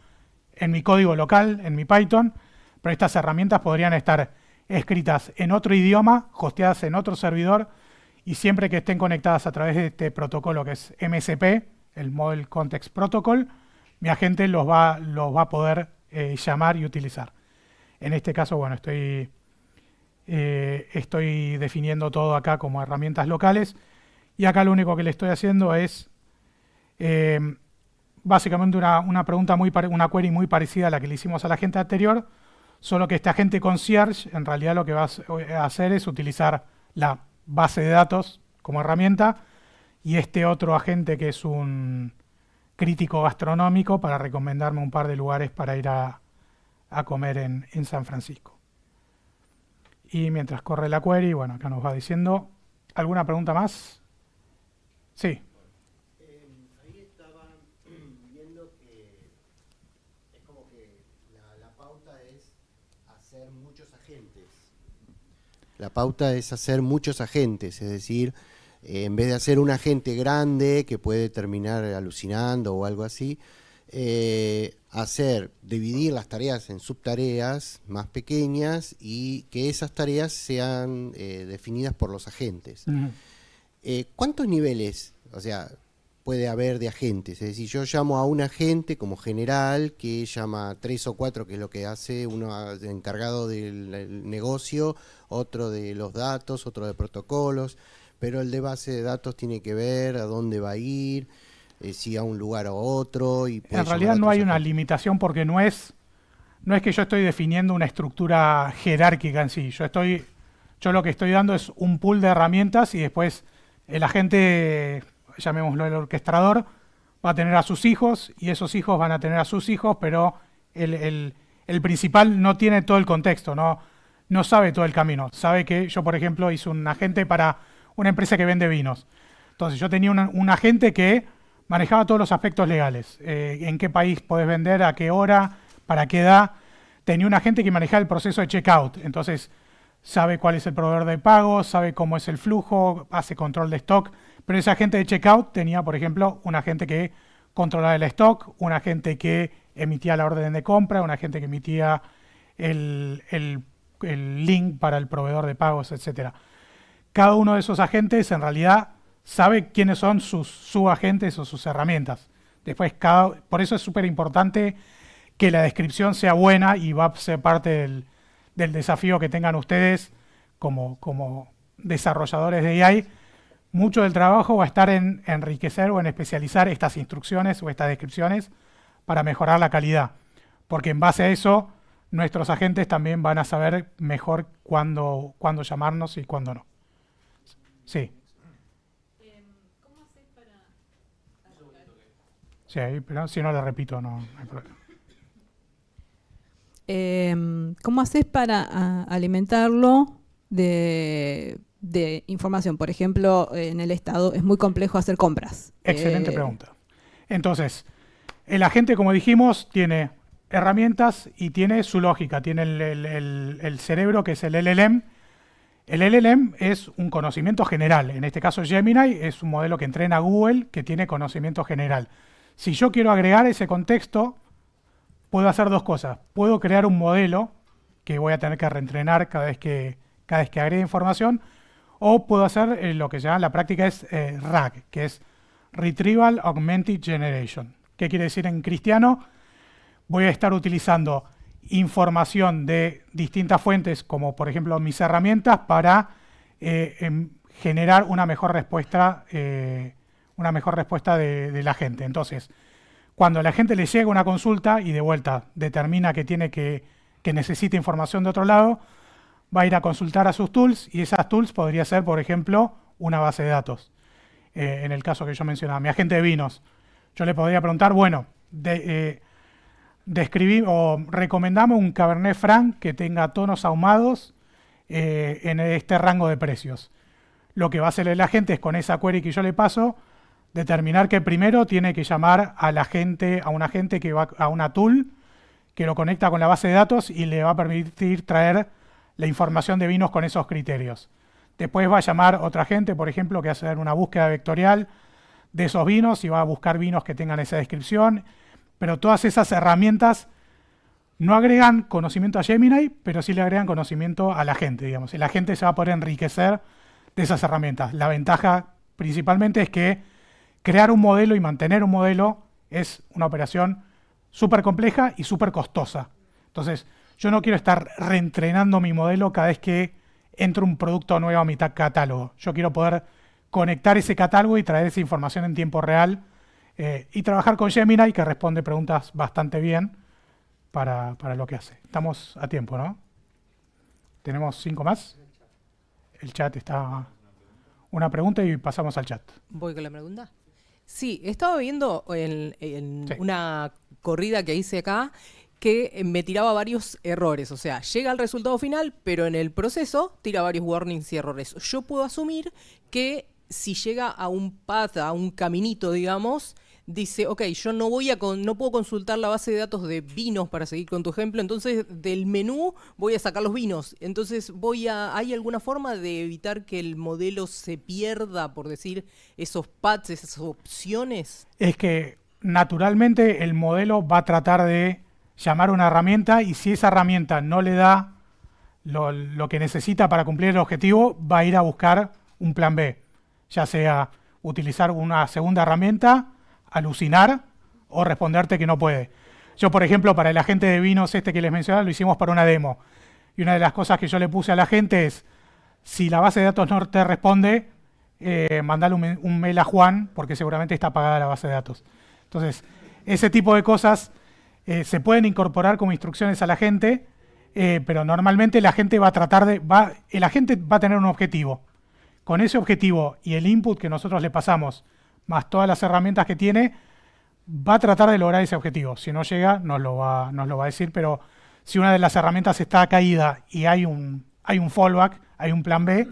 en mi código local, en mi Python, pero estas herramientas podrían estar escritas en otro idioma, hosteadas en otro servidor y siempre que estén conectadas a través de este protocolo que es MSP, el Model Context Protocol, mi agente los va a poder llamar y utilizar. En este caso, bueno, estoy definiendo todo acá como herramientas locales, y acá lo único que le estoy haciendo es básicamente una pregunta una query muy parecida a la que le hicimos a la agente anterior, solo que este agente concierge en realidad lo que va a hacer es utilizar la base de datos como herramienta, y este otro agente que es un crítico gastronómico para recomendarme un par de lugares para ir a comer en San Francisco. Y mientras corre la query, bueno, acá nos va diciendo. ¿Alguna pregunta más? Sí. Ahí estaba viendo que es como que la pauta es hacer muchos agentes. La pauta es hacer muchos agentes, es decir, en vez de hacer un agente grande que puede terminar alucinando o algo así, dividir las tareas en subtareas más pequeñas y que esas tareas sean definidas por los agentes. ¿Cuántos niveles, o sea, puede haber de agentes? Es decir, yo llamo a un agente como general que llama 3 o 4, que es lo que hace uno encargado del negocio, otro de los datos, otro de protocolos, pero el de base de datos tiene que ver a dónde va a ir, si a un lugar o otro. Y en realidad no hay una limitación, porque no es que yo estoy definiendo una estructura jerárquica en sí. Yo lo que estoy dando es un pool de herramientas, y después el agente, llamémoslo el orquestador, va a tener a sus hijos, y esos hijos van a tener a sus hijos, pero el principal no tiene todo el contexto, no sabe todo el camino. Sabe que yo, por ejemplo, hice un agente para una empresa que vende vinos. Entonces yo tenía un agente que manejaba todos los aspectos legales. En qué país podés vender, a qué hora, para qué edad. Tenía un agente que manejaba el proceso de checkout. Entonces sabe cuál es el proveedor de pago, sabe cómo es el flujo, hace control de stock. Pero ese agente de checkout tenía, por ejemplo, un agente que controlaba el stock, un agente que emitía la orden de compra, un agente que emitía el link para el proveedor de pagos, etcétera. Cada uno de esos agentes en realidad sabe quiénes son sus subagentes o sus herramientas. Después, por eso es súper importante que la descripción sea buena, y va a ser parte del desafío que tengan ustedes como desarrolladores de AI. Mucho del trabajo va a estar en enriquecer o en especializar estas instrucciones o estas descripciones para mejorar la calidad, porque en base a eso nuestros agentes también van a saber mejor cuándo llamarnos y cuándo no. Sí. ¿Cómo haces para...? Sí, pero si no, le repito, no hay problema. ¿Cómo haces para alimentarlo de información? Por ejemplo, en el Estado es muy complejo hacer compras. Excelente pregunta. Entonces, el agente, como dijimos, tiene herramientas y tiene su lógica. Tiene el cerebro, que es el LLM. El LLM es un conocimiento general. En este caso, Gemini es un modelo que entrena Google, que tiene conocimiento general. Si yo quiero agregar ese contexto, puedo hacer dos cosas. Puedo crear un modelo que voy a tener que reentrenar cada vez que agregue información, o puedo hacer lo que se llama, la práctica es RAG, que es Retrieval Augmented Generation. ¿Qué quiere decir en cristiano? Voy a estar utilizando información de distintas fuentes, como por ejemplo mis herramientas, para generar una mejor respuesta de la gente. Entonces, cuando la gente le llega una consulta y de vuelta determina que necesita información de otro lado, va a ir a consultar a sus tools, y esas tools podría ser, por ejemplo, una base de datos. En el caso que yo mencionaba, mi agente de vinos, yo le podría preguntar, bueno, describí o recomendame un Cabernet Franc que tenga tonos ahumados en este rango de precios. Lo que va a hacer el agente es, con esa query que yo le paso, determinar que primero tiene que llamar a un agente que va a una tool que lo conecta con la base de datos y le va a permitir traer la información de vinos con esos criterios. Después va a llamar otro agente, por ejemplo, que va a hacer una búsqueda vectorial de esos vinos y va a buscar vinos que tengan esa descripción. Pero todas esas herramientas no agregan conocimiento a Gemini, pero sí le agregan conocimiento a la gente, digamos. El agente se va a poder enriquecer de esas herramientas. La ventaja principalmente es que crear un modelo y mantener un modelo es una operación súper compleja y súper costosa. Entonces, yo no quiero estar reentrenando mi modelo cada vez que entra un producto nuevo a mi catálogo. Yo quiero poder conectar ese catálogo y traer esa información en tiempo real y trabajar con Gemini, que responde preguntas bastante bien para lo que hace. Estamos a tiempo, ¿no? ¿Tenemos 5 más? El chat está... Una pregunta y pasamos al chat. ¿Voy con la pregunta? Sí, estaba viendo en una corrida que hice acá que me tiraba varios errores. O sea, llega al resultado final, pero en el proceso tira varios warnings y errores. Yo puedo asumir que si llega a un path, a un caminito, digamos, dice, ok, yo no puedo consultar la base de datos de vinos para seguir con tu ejemplo, entonces del menú voy a sacar los vinos. Entonces ¿hay alguna forma de evitar que el modelo se pierda, por decir, esos paths, esas opciones? Es que naturalmente el modelo va a tratar de llamar a una herramienta y si esa herramienta no le da lo que necesita para cumplir el objetivo, va a ir a buscar un plan B, ya sea utilizar una segunda herramienta, alucinar o responderte que no puede. Yo, por ejemplo, para el agente de vinos que les mencionaba, lo hicimos para una demo. Y una de las cosas que yo le puse a la gente es, si la base de datos no te responde, mandale un mail a Juan, porque seguramente está apagada la base de datos. Entonces, ese tipo de cosas se pueden incorporar como instrucciones a la gente, pero normalmente la gente va a tratar de... el agente va a tener un objetivo. Con ese objetivo y el input que nosotros le pasamos, más todas las herramientas que tiene, va a tratar de lograr ese objetivo. Si no llega, nos lo va a decir, pero si una de las herramientas está caída y hay un fallback, hay un plan B,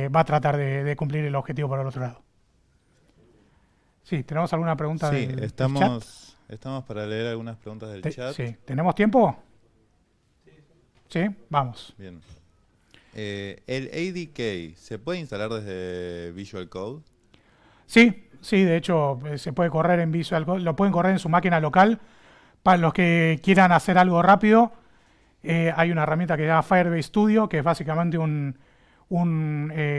va a tratar de cumplir el objetivo por el otro lado. Sí, ¿tenemos alguna pregunta del chat? Estamos para leer algunas preguntas del chat. Sí, ¿tenemos tiempo? Sí, vamos. Bien. ¿El ADK se puede instalar desde Visual Code? Sí, de hecho se puede correr en Visual Code, lo pueden correr en su máquina local. Para los que quieran hacer algo rápido, hay una herramienta que se llama Firebase Studio, que es básicamente un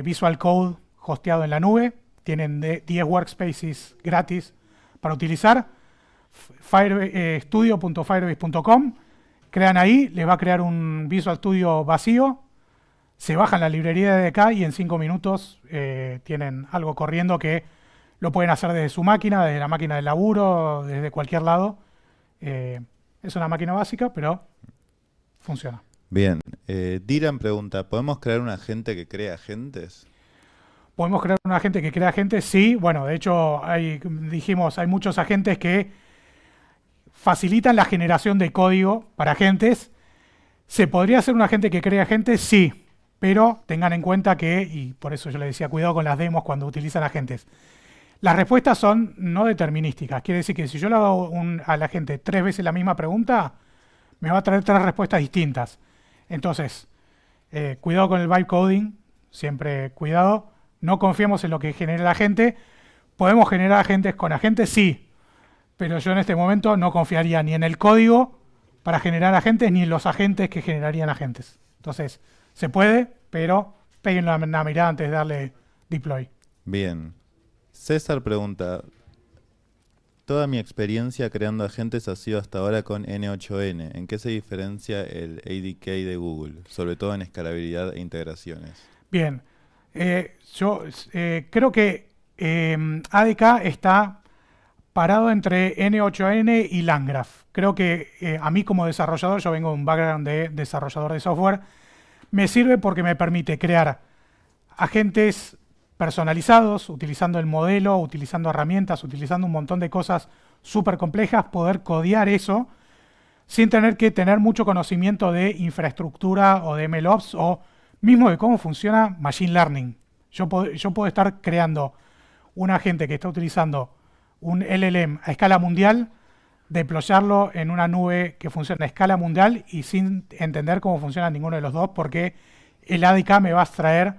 Visual Code hosteado en la nube. Tienen 10 workspaces gratis para utilizar. Studio.firebase.com. Crean ahí, les va a crear un Visual Studio vacío. Se bajan la librería de ADK y en 5 minutos tienen algo corriendo que lo pueden hacer desde su máquina, desde la máquina de laburo, desde cualquier lado. Es una máquina básica, pero funciona. Bien. Diran pregunta, ¿podemos crear un agente que crea agentes? ¿Podemos crear un agente que crea agentes? Sí. Bueno, de hecho, hay muchos agentes que facilitan la generación de código para agentes. ¿Se podría hacer un agente que crea agentes? Sí. Pero tengan en cuenta que, y por eso yo les decía, cuidado con las demos cuando utilizan agentes. Las respuestas son no determinísticas. Quiere decir que si yo le hago a la gente 3 veces la misma pregunta, me va a traer 3 respuestas distintas. Entonces, cuidado con el vibe coding, siempre cuidado. No confiemos en lo que genera la gente. ¿Podemos generar agentes con agentes? Sí. Pero yo en este momento no confiaría ni en el código para generar agentes, ni en los agentes que generarían agentes. Entonces, se puede, pero peguen una mirada antes de darle deploy. Bien. César pregunta, toda mi experiencia creando agentes ha sido hasta ahora con N8N. ¿En qué se diferencia el ADK de Google? Sobre todo en escalabilidad e integraciones. Bien. Yo creo que ADK está parado entre N8N y LangGraph. Creo que a mí como desarrollador, yo vengo de un background de desarrollador de software, me sirve porque me permite crear agentes personalizados, utilizando el modelo, utilizando herramientas, utilizando un montón de cosas súper complejas, poder codear eso sin tener que tener mucho conocimiento de infraestructura o de MLOps o mismo de cómo funciona Machine Learning. Yo puedo estar creando un agente que está utilizando un LLM a escala mundial, deployarlo en una nube que funciona a escala mundial y sin entender cómo funciona ninguno de los dos, porque el ADK me va a extraer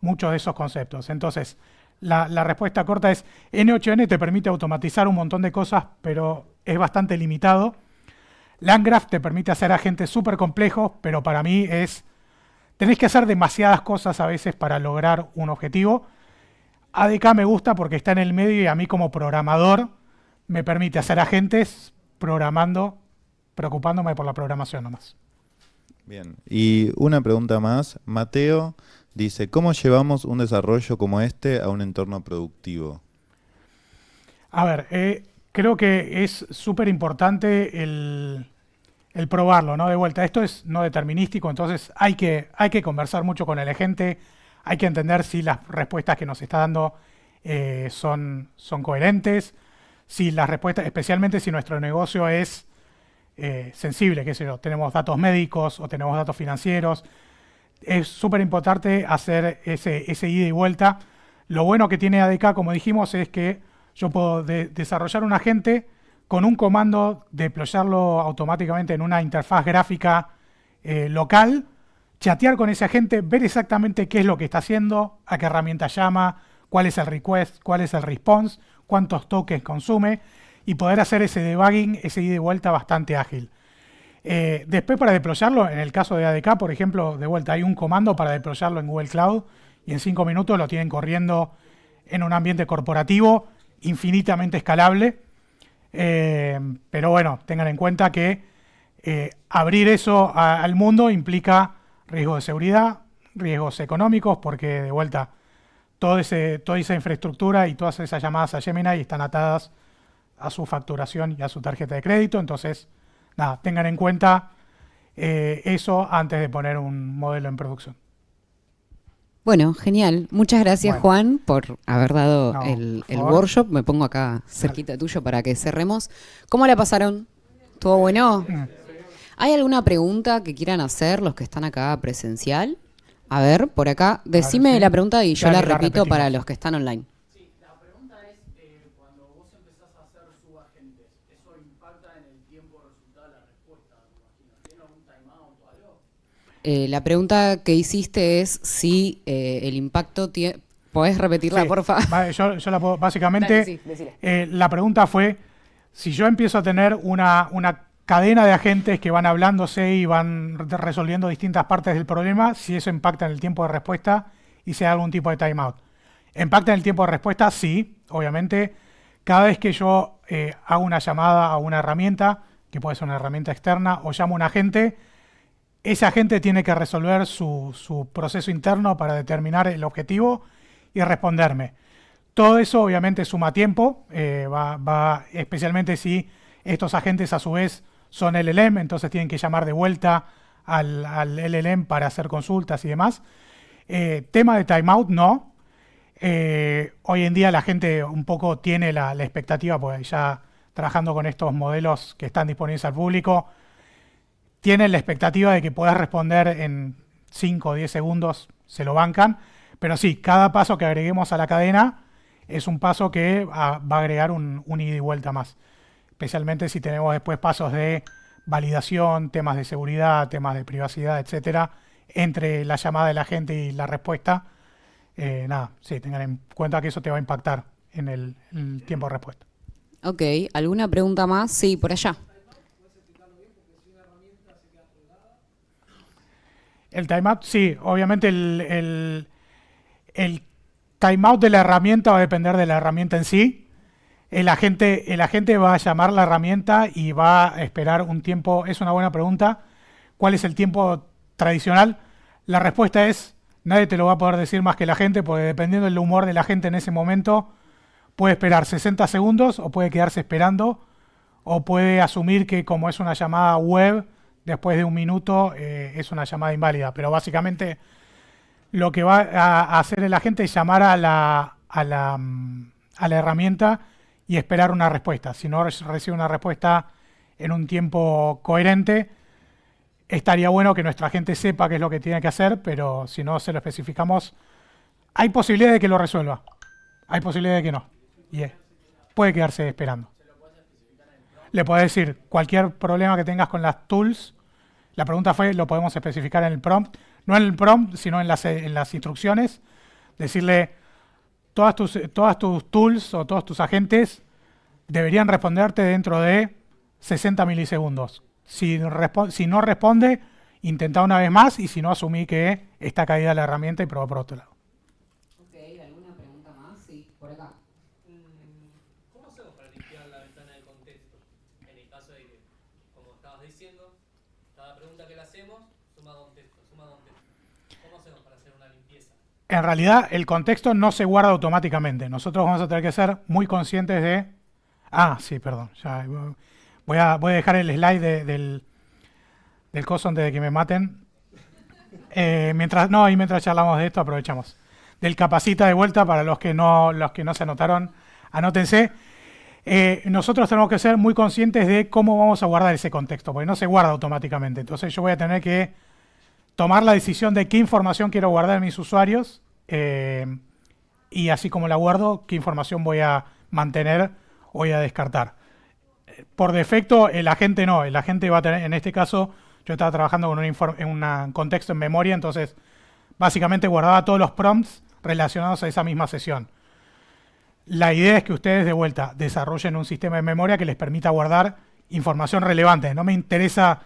muchos de esos conceptos. Entonces, la respuesta corta es, N8N te permite automatizar un montón de cosas, pero es bastante limitado. LangGraph te permite hacer agentes súper complejos, pero para mí tenés que hacer demasiadas cosas a veces para lograr un objetivo. ADK me gusta porque está en el medio y a mí como programador me permite hacer agentes programando, preocupándome por la programación nomás. Bien, y una pregunta más. Mateo dice, ¿cómo llevamos un desarrollo como este a un entorno productivo? A ver, creo que es súper importante el probarlo, ¿no? De vuelta, esto es no determinístico, entonces hay que conversar mucho con el agente, hay que entender si las respuestas que nos está dando son coherentes, si las respuestas, especialmente si nuestro negocio es sensible, qué sé yo, tenemos datos médicos o tenemos datos financieros. Es súper importante hacer ese ida y vuelta. Lo bueno que tiene ADK, como dijimos, es que yo puedo desarrollar un agente con un comando, deployarlo automáticamente en una interfaz gráfica local, chatear con ese agente, ver exactamente qué es lo que está haciendo, a qué herramienta llama, cuál es el request, cuál es el response, cuántos tokens consume, y poder hacer ese debugging, ese ida y vuelta bastante ágil. Después, para deployarlo, en el caso de ADK, por ejemplo, de vuelta, hay un comando para deployarlo en Google Cloud y en 5 minutos lo tienen corriendo en un ambiente corporativo infinitamente escalable. Pero bueno, tengan en cuenta que abrir eso al mundo implica riesgos de seguridad, riesgos económicos, porque de vuelta, toda esa infraestructura y todas esas llamadas a Gemini están atadas a su facturación y a su tarjeta de crédito. Entonces, nada, tengan en cuenta eso antes de poner un modelo en producción. Bueno, genial. Muchas gracias, Bueno. Juan, por haber dado No, el por favor. workshop. Me pongo acá cerquita tuyo para que cerremos. ¿Cómo la pasaron? ¿Estuvo bueno? ¿Hay alguna pregunta que quieran hacer los que están acá presencial? A ver, por acá, decime sí. la pregunta y yo Dale, la la repito para repetimos. los que están online. La pregunta que hiciste es si el impacto tiene... ¿Podés repetirla, Sí, porfa? vale, yo la puedo, básicamente, Dale, sí, decile. la pregunta fue, si yo empiezo a tener una cadena de agentes que van hablándose y van resolviendo distintas partes del problema, si eso impacta en el tiempo de respuesta y si hay algún tipo de timeout. ¿Impacta en el tiempo de respuesta? Sí, obviamente. Cada vez que yo hago una llamada a una herramienta, que puede ser una herramienta externa, o llamo a un agente, ese agente tiene que resolver su proceso interno para determinar el objetivo y responderme. Todo eso obviamente suma tiempo, especialmente si estos agentes a su vez son LLM, entonces tienen que llamar de vuelta al LLM para hacer consultas y demás. Tema de timeout, no. Hoy en día la gente un poco tiene la expectativa, pues ya trabajando con estos modelos que están disponibles al público, tienen la expectativa de que puedas responder en 5 o 10 segundos, se lo bancan. Pero sí, cada paso que agreguemos a la cadena es un paso que va a agregar un ida y vuelta más. Especialmente si tenemos después pasos de validación, temas de seguridad, temas de privacidad, etcétera, entre la llamada de la gente y la respuesta. Nada, sí, tengan en cuenta que eso te va a impactar en el tiempo de respuesta. Ok, ¿alguna pregunta más? Sí, por allá. El timeout, sí, obviamente el timeout de la herramienta va a depender de la herramienta en sí. El agente va a llamar la herramienta y va a esperar un tiempo. Es una buena pregunta. ¿Cuál es el tiempo tradicional? La respuesta es, nadie te lo va a poder decir más que la gente, porque dependiendo del humor de la gente en ese momento, puede esperar 60 segundos o puede quedarse esperando, o puede asumir que como es una llamada web, después de un minuto es una llamada inválida. Pero básicamente lo que va a hacer el agente es llamar a la herramienta y esperar una respuesta. Si no recibe una respuesta en un tiempo coherente, estaría bueno que nuestra agente sepa qué es lo que tiene que hacer, pero si no se lo especificamos, hay posibilidad de que lo resuelva. Hay posibilidad de que no. Y puede quedarse esperando. Le podés decir cualquier problema que tengas con las tools. La pregunta fue, lo podemos especificar en el prompt. No en el prompt, sino en las instrucciones. Decirle, todas tus tools o todos tus agentes deberían responderte dentro de 60 milisegundos. Si no responde, intentar una vez más y si no, asumí que está caída la herramienta y probó por otro lado. Ok, ¿alguna pregunta más? Sí, por acá. ¿Cómo hacemos para limpiar la ventana de contexto? En el caso de que, como estabas diciendo, cada pregunta que le hacemos suma contexto, suma contexto. ¿Cómo hacemos para hacer una limpieza? En realidad, el contexto no se guarda automáticamente. Nosotros vamos a tener que ser muy conscientes de... Ah, sí, perdón. Ya, voy a dejar el slide del coso antes de que me maten. Mientras charlamos de esto, aprovechamos. Del capacita de vuelta, para los que no se anotaron, anótense. Nosotros tenemos que ser muy conscientes de cómo vamos a guardar ese contexto, porque no se guarda automáticamente. Entonces yo voy a tener que tomar la decisión de qué información quiero guardar en mis usuarios y así como la guardo, qué información voy a mantener o voy a descartar. Por defecto, el agente no. El agente va a tener, en este caso, yo estaba trabajando con un contexto en memoria, entonces básicamente guardaba todos los prompts relacionados a esa misma sesión. La idea es que ustedes de vuelta desarrollen un sistema de memoria que les permita guardar información relevante. No me interesa,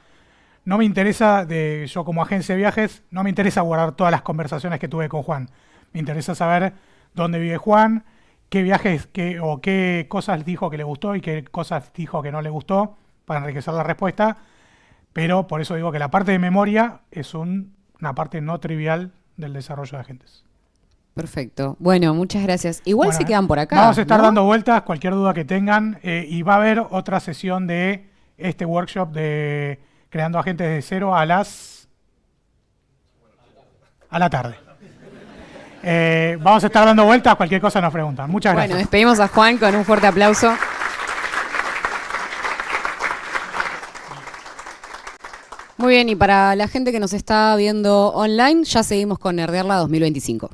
yo como agencia de viajes, no me interesa guardar todas las conversaciones que tuve con Juan. Me interesa saber dónde vive Juan, qué viajes o qué cosas dijo que le gustó y qué cosas dijo que no le gustó para enriquecer la respuesta. Pero por eso digo que la parte de memoria es una parte no trivial del desarrollo de agentes. Perfecto. Bueno, muchas gracias. Igual Bueno, se quedan por acá. Vamos a estar ¿no? dando vueltas, cualquier duda que tengan. Y va a haber otra sesión de este workshop de creando agentes de cero a la tarde. Vamos a estar dando vueltas, cualquier cosa nos preguntan. Muchas gracias. Bueno, despedimos a Juan con un fuerte aplauso. Muy bien, y para la gente que nos está viendo online, ya seguimos con Nerdearla 2025.